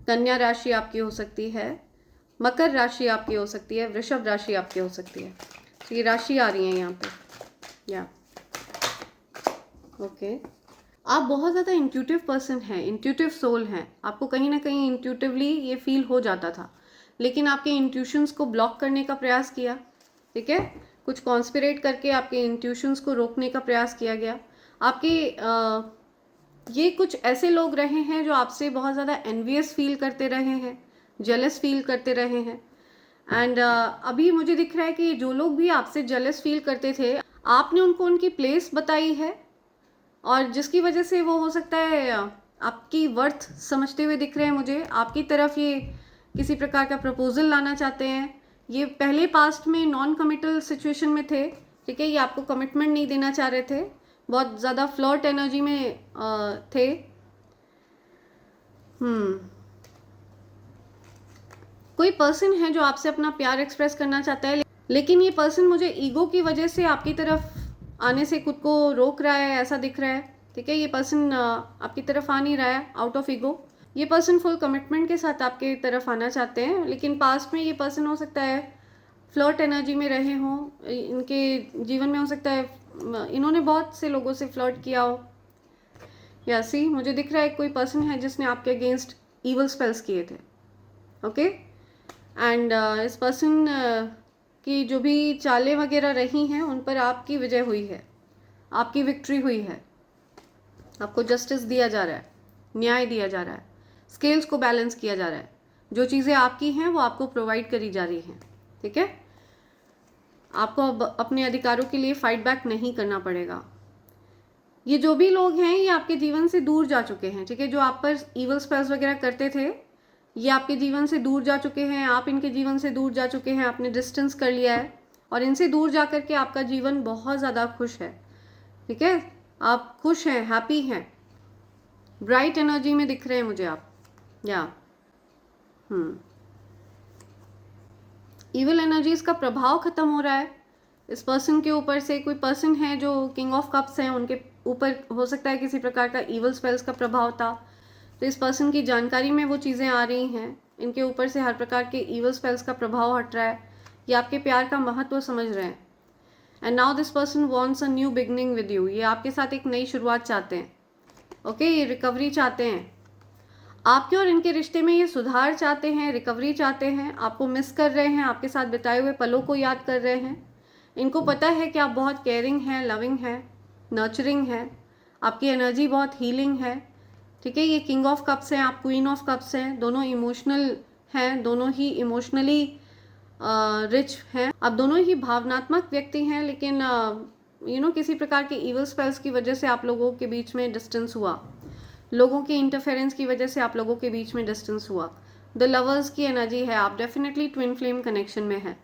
कन्या राशि आपकी हो सकती है, मकर राशि आपकी हो सकती है, वृषभ राशि आपकी हो सकती है। तो ये राशि आ रही है यहाँ पे। या ओके, आप बहुत ज़्यादा इंट्यूटिव पर्सन हैं, इंट्यूटिव सोल हैं। आपको कहीं ना कहीं इंट्यूटिवली ये फील हो जाता था, लेकिन आपके इंट्यूशंस को ब्लॉक करने का प्रयास किया। ठीक है, कुछ कॉन्स्पिरेट करके आपके इंट्यूशंस को रोकने का प्रयास किया गया। आपके ये कुछ ऐसे लोग रहे हैं जो आपसे बहुत ज़्यादा एनवियस फील करते रहे हैं, जेलस फील करते रहे हैं। एंड अभी मुझे दिख रहा है कि जो लोग भी आपसे जेलस फील करते थे, आपने उनको उनकी प्लेस बताई है, और जिसकी वजह से वो हो सकता है आपकी वर्थ समझते हुए दिख रहे हैं मुझे, आपकी तरफ ये किसी प्रकार का प्रपोजल लाना चाहते हैं। ये पहले पास्ट में नॉन कमिटल सिचुएशन में थे। ठीक है, ये आपको कमिटमेंट नहीं देना चाह रहे थे, बहुत ज़्यादा फ्लर्ट एनर्जी में थे। कोई पर्सन है जो आपसे अपना प्यार एक्सप्रेस करना चाहता है, लेकिन ये पर्सन मुझे ईगो की वजह से आपकी तरफ आने से खुद को रोक रहा है, ऐसा दिख रहा है। ठीक है, ये पर्सन आपकी तरफ आ नहीं रहा है आउट ऑफ ईगो। ये पर्सन फुल कमिटमेंट के साथ आपके तरफ आना चाहते हैं, लेकिन पास्ट में ये पर्सन हो सकता है फ्लर्ट एनर्जी में रहे हों। इनके जीवन में हो सकता है इन्होंने बहुत से लोगों से फ्लर्ट किया हो। या सी मुझे दिख रहा है कोई पर्सन है जिसने आपके अगेंस्ट ईवल स्पेल्स किए थे। ओके, एंड इस पर्सन की जो भी चालें वगैरह रही हैं उन पर आपकी विजय हुई है, आपकी विक्ट्री हुई है। आपको जस्टिस दिया जा रहा है, न्याय दिया जा रहा है, स्केल्स को बैलेंस किया जा रहा है। जो चीज़ें आपकी हैं वो आपको प्रोवाइड करी जा रही हैं। ठीक है, आपको अब अपने अधिकारों के लिए फाइट बैक नहीं करना पड़ेगा। ये जो भी लोग हैं ये आपके जीवन से दूर जा चुके हैं। ठीक है, जो आप पर ईवल स्पेल्स वगैरह करते थे ये आपके जीवन से दूर जा चुके हैं, आप इनके जीवन से दूर जा चुके हैं, आपने डिस्टेंस कर लिया है, और इनसे दूर जा कर के आपका जीवन बहुत ज़्यादा खुश है। ठीक है, आप खुश हैं, हैप्पी हैं, ब्राइट एनर्जी में दिख रहे हैं मुझे आप। या ईवल एनर्जीज का प्रभाव खत्म हो रहा है इस पर्सन के ऊपर से। कोई पर्सन है जो किंग ऑफ कप्स हैं, उनके ऊपर हो सकता है किसी प्रकार का ईवल स्पेल्स का प्रभाव था। तो इस पर्सन की जानकारी में वो चीज़ें आ रही हैं, इनके ऊपर से हर प्रकार के ईवल स्पेल्स का प्रभाव हट रहा है, ये आपके प्यार का महत्व समझ रहे हैं। And now this person wants a new beginning with you. ये आपके साथ एक नई शुरुआत चाहते हैं। ओके, ये रिकवरी चाहते हैं आपके और इनके रिश्ते में, ये सुधार चाहते हैं, रिकवरी चाहते हैं, आपको मिस कर रहे हैं, आपके साथ बिताए हुए पलों को याद कर रहे हैं। इनको पता है कि आप बहुत केयरिंग हैं, लविंग हैं, नर्चरिंग हैं, आपकी एनर्जी बहुत हीलिंग है। ठीक है, ये किंग ऑफ कप्स हैं, आप क्वीन ऑफ कप्स हैं, दोनों इमोशनल हैं, दोनों ही इमोशनली रिच हैं, आप दोनों ही भावनात्मक व्यक्ति हैं, लेकिन किसी प्रकार के ईवल स्पेल्स की वजह से आप लोगों के बीच में डिस्टेंस हुआ, लोगों की इंटरफेरेंस की वजह से आप लोगों के बीच में डिस्टेंस हुआ। द लवर्स की एनर्जी है, आप डेफिनेटली ट्विन फ्लेम कनेक्शन में है।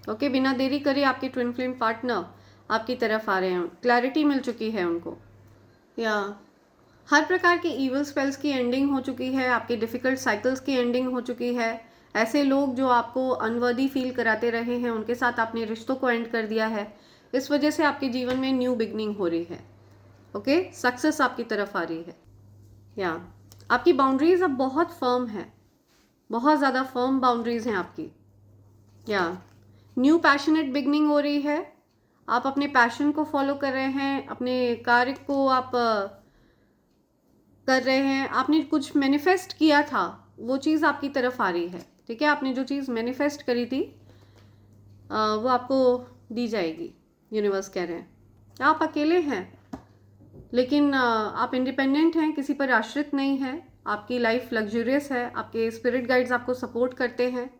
ओके, बिना देरी करे आपके ट्विन फ्लेम पार्टनर आपकी तरफ आ रहे हैं, क्लैरिटी मिल चुकी है उनको। या हर प्रकार के ईवल स्पेल्स की एंडिंग हो चुकी है, आपके डिफ़िकल्ट साइकिल्स की एंडिंग हो चुकी है। ऐसे लोग जो आपको अनवर्दी फील कराते रहे हैं उनके साथ आपने रिश्तों को एंड कर दिया है। इस वजह से आपके जीवन में न्यू बिगनिंग हो रही है। ओके, सक्सेस आपकी तरफ आ रही है। या आपकी बाउंड्रीज अब बहुत फर्म है, बहुत ज़्यादा फर्म बाउंड्रीज हैं आपकी। या न्यू पैशनेट बिगनिंग हो रही है, आप अपने पैशन को फॉलो कर रहे हैं, अपने कार्य को आप कर रहे हैं, आपने कुछ मैनिफेस्ट किया था वो चीज़ आपकी तरफ आ रही है। ठीक है, आपने जो चीज़ मैनिफेस्ट करी थी वो आपको दी जाएगी, यूनिवर्स कह रहे हैं। आप अकेले हैं लेकिन आप इंडिपेंडेंट हैं, किसी पर आश्रित नहीं हैं, आपकी लाइफ लग्जूरियस है, आपके स्पिरिट गाइड्स आपको सपोर्ट करते हैं,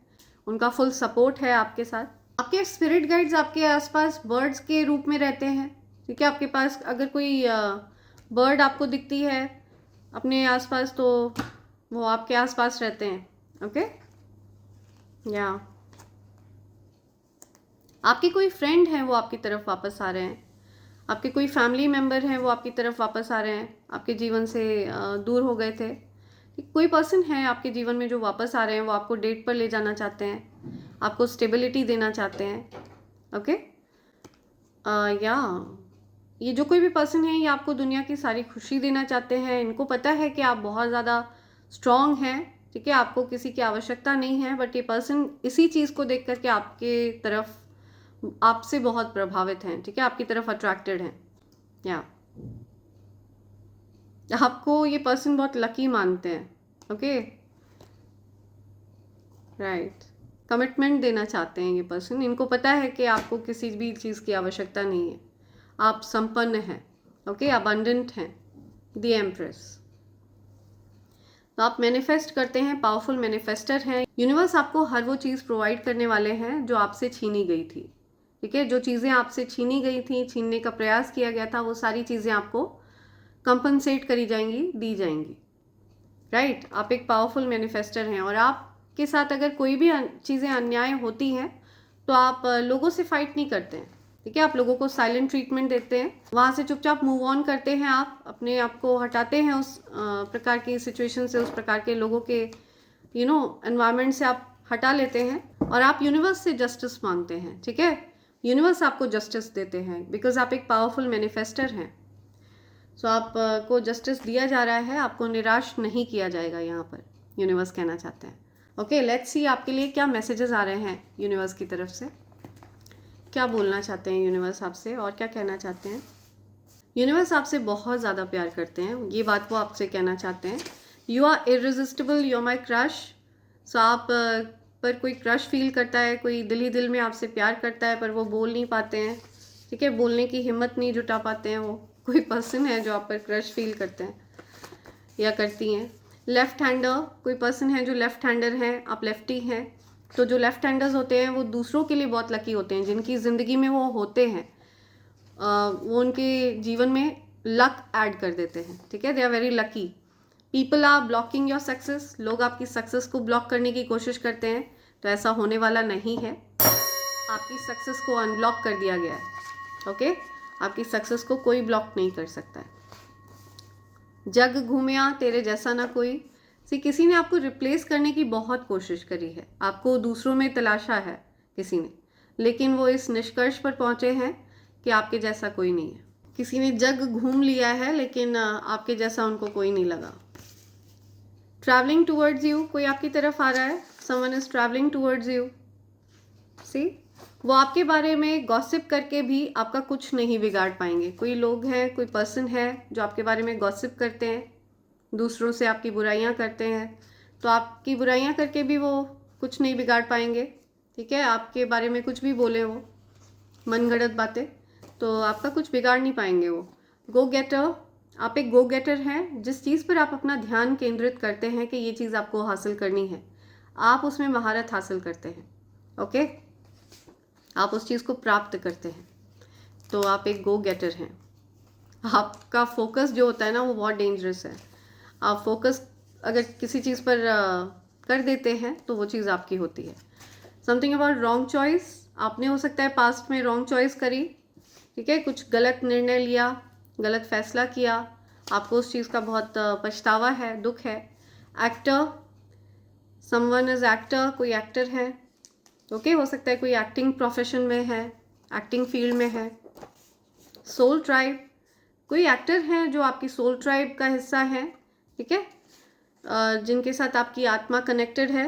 उनका फुल सपोर्ट है आपके साथ। आपके स्पिरिट गाइड्स आपके आसपास बर्ड्स के रूप में रहते हैं, ठीक है। आपके पास अगर कोई बर्ड आपको दिखती है अपने आसपास तो वो आपके आसपास रहते हैं, ओके। या आपके कोई फ्रेंड हैं वो आपकी तरफ वापस आ रहे हैं, आपके कोई फैमिली मेम्बर हैं वो आपकी तरफ वापस आ रहे हैं, आपके जीवन से दूर हो गए थे। कोई पर्सन है आपके जीवन में जो वापस आ रहे हैं, वो आपको डेट पर ले जाना चाहते हैं, आपको स्टेबिलिटी देना चाहते हैं, ओके। या ये जो कोई भी पर्सन है ये आपको दुनिया की सारी खुशी देना चाहते हैं। इनको पता है कि आप बहुत ज़्यादा स्ट्रॉन्ग हैं, ठीक है, आपको किसी की आवश्यकता नहीं है, बट ये पर्सन इसी चीज़ को देख करके आपके तरफ, आपसे बहुत प्रभावित हैं, ठीक है, आपकी तरफ अट्रैक्टेड हैं। या आपको ये पर्सन बहुत लकी मानते हैं, ओके, राइट। कमिटमेंट देना चाहते हैं ये पर्सन। इनको पता है कि आपको किसी भी चीज़ की आवश्यकता नहीं है, आप संपन्न हैं, ओके, अबंडेंट हैं, द एम्प्रेस। तो आप मैनिफेस्ट करते हैं, पावरफुल मैनिफेस्टर हैं। यूनिवर्स आपको हर वो चीज़ प्रोवाइड करने वाले हैं जो आपसे छीनी गई थी, ठीक है। जो चीज़ें आपसे छीनी गई थी, छीनने का प्रयास किया गया था, वो सारी चीज़ें आपको कंपनसेट करी जाएंगी, दी जाएंगी, राइट। आप एक पावरफुल मैनिफेस्टर हैं और आपके साथ अगर कोई भी चीज़ें अन्याय होती हैं तो आप लोगों से फाइट नहीं करते हैं, ठीक है। आप लोगों को साइलेंट ट्रीटमेंट देते हैं, वहाँ से चुपचाप मूव ऑन करते हैं, आप अपने आप को हटाते हैं उस प्रकार की सिचुएशन से, उस प्रकार के लोगों के एनवायरनमेंट से आप हटा लेते हैं और आप यूनिवर्स से जस्टिस मांगते हैं, ठीक है। यूनिवर्स आपको जस्टिस देते हैं बिकॉज आप एक पावरफुल मैनिफेस्टर हैं। सो आपको जस्टिस दिया जा रहा है, आपको निराश नहीं किया जाएगा, यहाँ पर यूनिवर्स कहना चाहते हैं। ओके, लेट्स सी आपके लिए क्या मैसेजेस आ रहे हैं यूनिवर्स की तरफ से, क्या बोलना चाहते हैं यूनिवर्स आपसे और क्या कहना चाहते हैं। यूनिवर्स आपसे बहुत ज़्यादा प्यार करते हैं, ये बात वो आपसे कहना चाहते हैं। You are irresistible, you are my crush. So आप पर कोई क्रश फील करता है, कोई दिल ही दिल में आपसे प्यार करता है पर वो बोल नहीं पाते हैं, ठीक है, बोलने की हिम्मत नहीं जुटा पाते हैं। वो कोई पर्सन है जो आप पर क्रश फील करते हैं या करती हैं। लेफ्ट हैंडर, कोई पर्सन है जो लेफ्ट हैंडर है, आप लेफ्टी हैं। तो जो लेफ्ट हैंडर्स होते हैं वो दूसरों के लिए बहुत लकी होते हैं, जिनकी ज़िंदगी में वो होते हैं, वो उनके जीवन में लक ऐड कर देते हैं, ठीक है। They are very lucky. People are blocking your success, लोग आपकी सक्सेस को ब्लॉक करने की कोशिश करते हैं, तो ऐसा होने वाला नहीं है। आपकी सक्सेस को अनब्लॉक कर दिया गया है, ओके। आपकी सक्सेस को कोई ब्लॉक नहीं कर सकता है। जग घूमिया तेरे जैसा ना कोई, किसी ने आपको रिप्लेस करने की बहुत कोशिश करी है, आपको दूसरों में तलाशा है किसी ने, लेकिन वो इस निष्कर्ष पर पहुंचे हैं कि आपके जैसा कोई नहीं है। किसी ने जग घूम लिया है लेकिन आपके जैसा उनको कोई नहीं लगा। ट्रैवलिंग टूवर्ड्स यू, कोई आपकी तरफ आ रहा है, someone is travelling towards you. See, वो आपके बारे में गॉसिप करके भी आपका कुछ नहीं बिगाड़ पाएंगे। कोई लोग हैं, कोई पर्सन है जो आपके बारे में गॉसिप करते हैं, दूसरों से आपकी बुराइयां करते हैं, तो आपकी बुराइयां करके भी वो कुछ नहीं बिगाड़ पाएंगे, ठीक है। आपके बारे में कुछ भी बोले वो मनगढ़ंत बातें, तो आपका कुछ बिगाड़ नहीं पाएंगे वो। गो गेटर, आप एक गो गेटर हैं। जिस चीज़ पर आप अपना ध्यान केंद्रित करते हैं कि ये चीज़ आपको हासिल करनी है, आप उसमें महारत हासिल करते हैं, ओके, आप उस चीज़ को प्राप्त करते हैं, तो आप एक गो गेटर हैं। आपका फोकस जो होता है ना वो बहुत डेंजरस है। आप फोकस अगर किसी चीज़ पर कर देते हैं तो वो चीज़ आपकी होती है। समथिंग अबाउट रॉन्ग चॉइस, आपने हो सकता है पास्ट में रॉन्ग चॉइस करी, ठीक है, कुछ गलत निर्णय लिया, गलत फैसला किया, आपको उस चीज़ का बहुत पछतावा है, दुख है। एक्टर, समवन इज एक्टर, कोई एक्टर है, ओके, हो सकता है कोई एक्टिंग प्रोफेशन में है, एक्टिंग फील्ड में है। सोल ट्राइब, कोई एक्टर है जो आपकी सोल ट्राइब का हिस्सा है, ठीक है, जिनके साथ आपकी आत्मा कनेक्टेड है।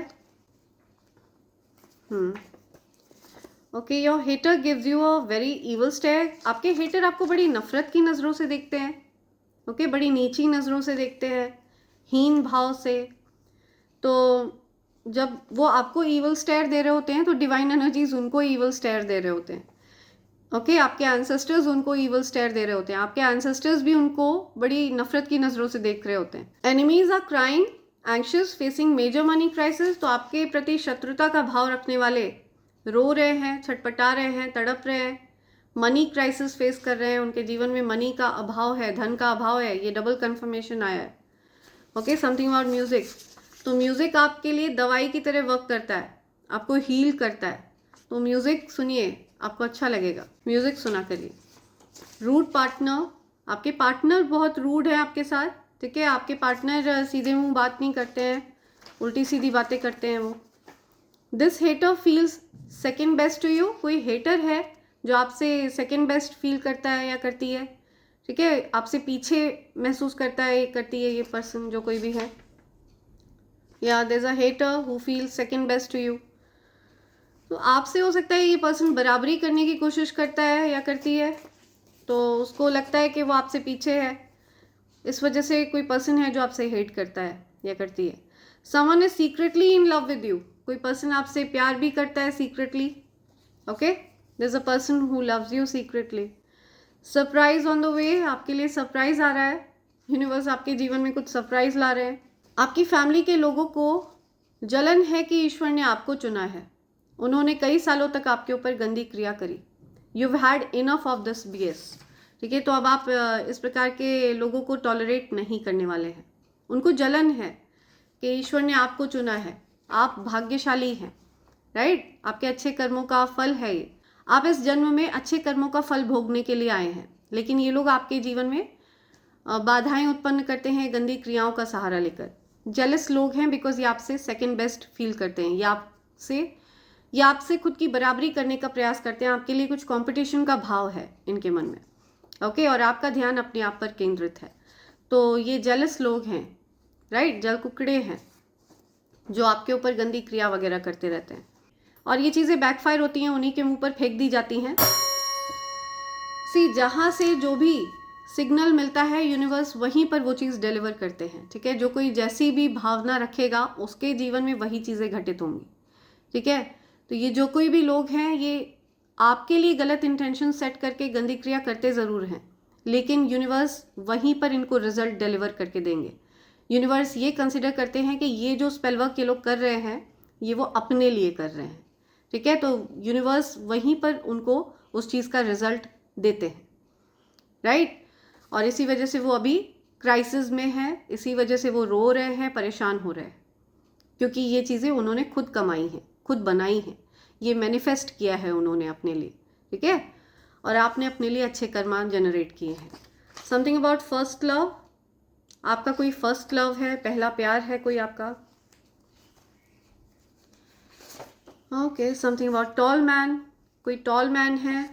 Okay, your hater gives you a very evil stare, आपके हेटर आपको बड़ी नफरत की नज़रों से देखते हैं, ओके, बड़ी नीची नज़रों से देखते हैं, हीन भाव से। तो जब वो आपको ईवल स्टेयर दे रहे होते हैं तो डिवाइन एनर्जीज उनको ईवल स्टेयर दे रहे होते हैं। ओके आपके एंसेस्टर्स उनको ईवल स्टेयर दे रहे होते हैं, आपके एंसेस्टर्स भी उनको बड़ी नफरत की नज़रों से देख रहे होते हैं। Enemies are crying anxious facing major money crisis, तो आपके प्रति शत्रुता का भाव रखने वाले रो रहे हैं, छटपटा रहे हैं, तड़प रहे हैं, मनी क्राइसिस फेस कर रहे हैं, उनके जीवन में मनी का अभाव है, धन का अभाव है, ये डबल कंफर्मेशन आया है। ओके समथिंग अबाउट म्यूजिक, तो म्यूजिक आपके लिए दवाई की तरह वर्क करता है, आपको हील करता है। तो म्यूजिक सुनिए, आपको अच्छा लगेगा, म्यूजिक सुना करिए। रूड पार्टनर, आपके पार्टनर बहुत रूड है आपके साथ, ठीक है, आपके पार्टनर सीधे मुंह बात नहीं करते हैं, उल्टी सीधी बातें करते हैं वो। This hater feels second best to you, कोई हेटर है जो आपसे सेकेंड बेस्ट फील करता है या करती है, ठीक है, आपसे पीछे महसूस करता है, करती है ये पर्सन जो कोई भी है, या there is a hater who feels second best to you. तो आपसे हो सकता है ये पर्सन बराबरी करने की कोशिश करता है या करती है, तो उसको लगता है कि वो आपसे पीछे है, इस वजह से कोई पर्सन है जो आपसे हेट करता है या करती है। Someone is secretly in love with you, कोई पर्सन आपसे प्यार भी करता है secretly. Okay there is a person who loves you secretly. Surprise on the way, आपके लिए सरप्राइज आ रहा है, यूनिवर्स आपके जीवन में कुछ सरप्राइज ला रहे हैं। आपकी फैमिली के लोगों को जलन है कि ईश्वर ने आपको चुना है, उन्होंने कई सालों तक आपके ऊपर गंदी क्रिया करी। You had enough of this BS, ठीक है, तो अब आप इस प्रकार के लोगों को टॉलरेट नहीं करने वाले हैं। उनको जलन है कि ईश्वर ने आपको चुना है, आप भाग्यशाली हैं, राइट, आपके अच्छे कर्मों का फल है ये, आप इस जन्म में अच्छे कर्मों का फल भोगने के लिए आए हैं। लेकिन ये लोग आपके जीवन में बाधाएं उत्पन्न करते हैं गंदी क्रियाओं का सहारा लेकर। जेलस लोग हैं बिकॉज ये आपसे सेकेंड बेस्ट फील करते हैं, ये आपसे खुद की बराबरी करने का प्रयास करते हैं, आपके लिए कुछ कंपटीशन का भाव है इनके मन में। ओके और आपका ध्यान अपने आप पर केंद्रित है। तो ये जेलस लोग हैं, राइट, जल कुकड़े हैं जो आपके ऊपर गंदी क्रिया वगैरह करते रहते हैं, और ये चीज़ें बैकफायर होती हैं, उन्हीं के मुंह पर फेंक दी जाती हैं। जहाँ से जो भी सिग्नल मिलता है यूनिवर्स वहीं पर वो चीज़ डिलीवर करते हैं, ठीक है, जो कोई जैसी भी भावना रखेगा उसके जीवन में वही चीज़ें घटित होंगी, ठीक है। तो ये जो कोई भी लोग हैं ये आपके लिए गलत इंटेंशन सेट करके गंदी क्रिया करते ज़रूर हैं, लेकिन यूनिवर्स वहीं पर इनको रिजल्ट डिलीवर करके देंगे। यूनिवर्स ये कंसिडर करते हैं कि ये जो स्पेल वर्क ये लोग कर रहे हैं ये वो अपने लिए कर रहे हैं, ठीक है, तो यूनिवर्स वहीं पर उनको उस चीज़ का रिजल्ट देते हैं, राइट। और इसी वजह से वो अभी क्राइसिस में है, इसी वजह से वो रो रहे हैं, परेशान हो रहे हैं, क्योंकि ये चीज़ें उन्होंने खुद कमाई हैं, खुद बनाई हैं, ये मैनिफेस्ट किया है उन्होंने अपने लिए, ठीक है, और आपने अपने लिए अच्छे कर्मा जनरेट किए हैं। समथिंग अबाउट फर्स्ट लव, आपका कोई फर्स्ट लव है, पहला प्यार है कोई आपका। Okay something about tall man, कोई टॉल मैन है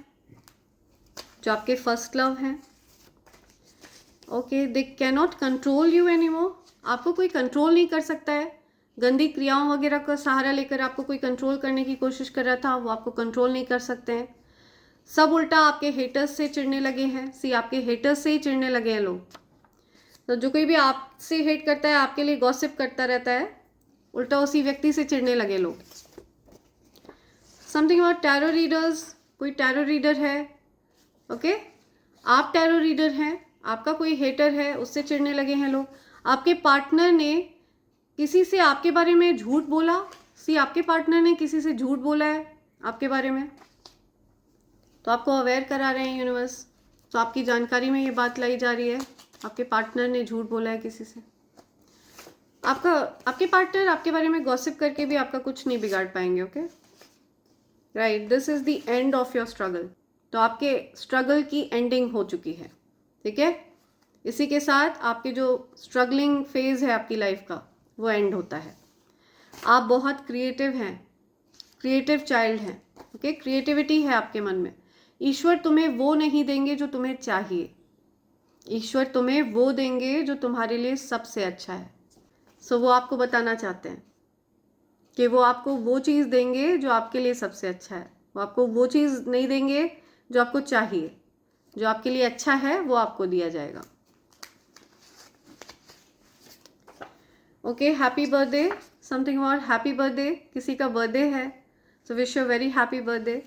जो आपके फर्स्ट लव हैं। Okay they cannot control you anymore, आपको कोई कंट्रोल नहीं कर सकता है, गंदी क्रियाओं वगैरह का सहारा लेकर आपको कोई कंट्रोल करने की कोशिश कर रहा था, वो आपको कंट्रोल नहीं कर सकते हैं। सब उल्टा आपके हेटर्स से चिढ़ने लगे हैं, आपके हेटर्स से ही चिढ़ने लगे हैं लोग। तो जो कोई भी आपसे हेट करता है आपके लिए गॉसिप करता रहता है, उल्टा उसी व्यक्ति से चिढ़ने लगे लोग। समथिंग अबाउट टैरो रीडर्स, कोई टैरो रीडर है, ओके आप टैरो रीडर हैं, आपका कोई हेटर है उससे चिढ़ने लगे हैं लोग। आपके पार्टनर ने किसी से आपके बारे में झूठ बोला, आपके पार्टनर ने किसी से झूठ बोला है आपके बारे में, तो आपको अवेयर करा रहे हैं यूनिवर्स, तो आपकी जानकारी में ये बात लाई जा रही है, आपके पार्टनर ने झूठ बोला है किसी से। आपके पार्टनर आपके बारे में गॉसिप करके भी आपका कुछ नहीं बिगाड़ पाएंगे, okay right, this is the end of your struggle, तो आपके स्ट्रगल की एंडिंग हो चुकी है, ठीक है, इसी के साथ आपके जो स्ट्रगलिंग फेज है आपकी लाइफ का वो एंड होता है। आप बहुत क्रिएटिव हैं, क्रिएटिव चाइल्ड हैं, ओके क्रिएटिविटी है आपके मन में। ईश्वर तुम्हें वो नहीं देंगे जो तुम्हें चाहिए, ईश्वर तुम्हें वो देंगे जो तुम्हारे लिए सबसे अच्छा है। सो वो आपको बताना चाहते हैं कि वो आपको वो चीज़ देंगे जो आपके लिए सबसे अच्छा है, वो आपको वो चीज़ नहीं देंगे जो आपको चाहिए, जो आपके लिए अच्छा है वो आपको दिया जाएगा। ओके हैप्पी बर्थडे समथिंग और हैप्पी बर्थडे, किसी का बर्थडे है, so wish you very happy birthday.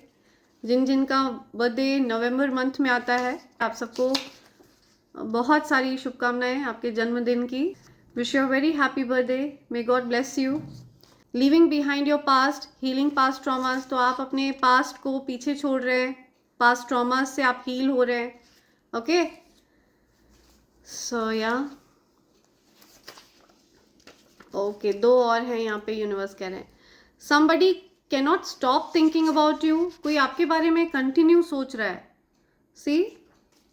जिन जिन का बर्थडे नवंबर मंथ में आता है, आप सबको बहुत सारी शुभकामनाएं आपके जन्मदिन की। Wish you very happy birthday, may God bless you. Living behind your past, healing past traumas, तो आप अपने पास्ट को पीछे छोड़ रहे हैं, पास्ट ट्रॉमास से आप हील हो रहे हैं। ओके, सो या ओके, 2 और हैं यहाँ पे, यूनिवर्स कह रहे हैं somebody cannot stop thinking about you, कोई आपके बारे में कंटिन्यू सोच रहा है। see,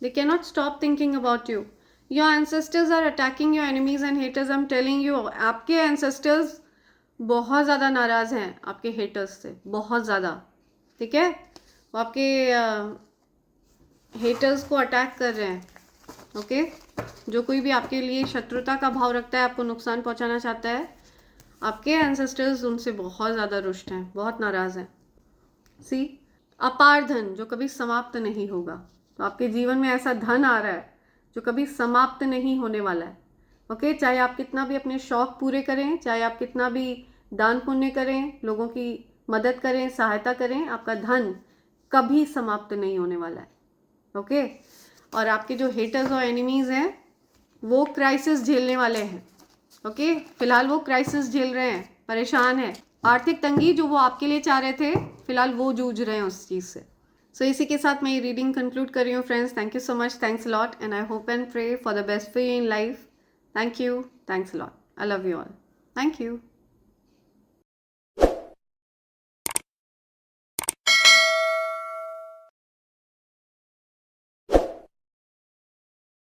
they cannot stop thinking about you. Your ancestors are attacking your enemies and haters. I'm telling you, आपके ancestors बहुत ज़्यादा नाराज़ हैं आपके haters से, बहुत ज़्यादा, ठीक है। वो आपके haters को अटैक कर रहे हैं। ओके, जो कोई भी आपके लिए शत्रुता का भाव रखता है, आपको नुकसान पहुंचाना चाहता है, आपके एंसेस्टर्स उनसे बहुत ज़्यादा रुष्ट हैं, बहुत नाराज़ हैं। सी, अपार धन जो कभी समाप्त नहीं होगा, तो आपके जीवन में ऐसा धन आ रहा है जो कभी समाप्त नहीं होने वाला है। ओके, चाहे आप कितना भी अपने शौक पूरे करें, चाहे आप कितना भी दान पुण्य करें, लोगों की मदद करें, सहायता करें, आपका धन कभी समाप्त नहीं होने वाला है। ओके, और आपके जो हेटर्स और एनिमीज़ हैं वो क्राइसिस झेलने वाले हैं। ओके, फिलहाल वो क्राइसिस झेल रहे हैं, परेशान है। आर्थिक तंगी जो वो आपके लिए चाह रहे थे, फिलहाल वो जूझ रहे हैं उस चीज़ से। सो इसी के साथ मैं ये रीडिंग कंक्लूड कर रही हूँ friends. Thank you so much, thanks lot, and I hope and pray for the best for you in life. Thank you, thanks lot, I love you all, thank you.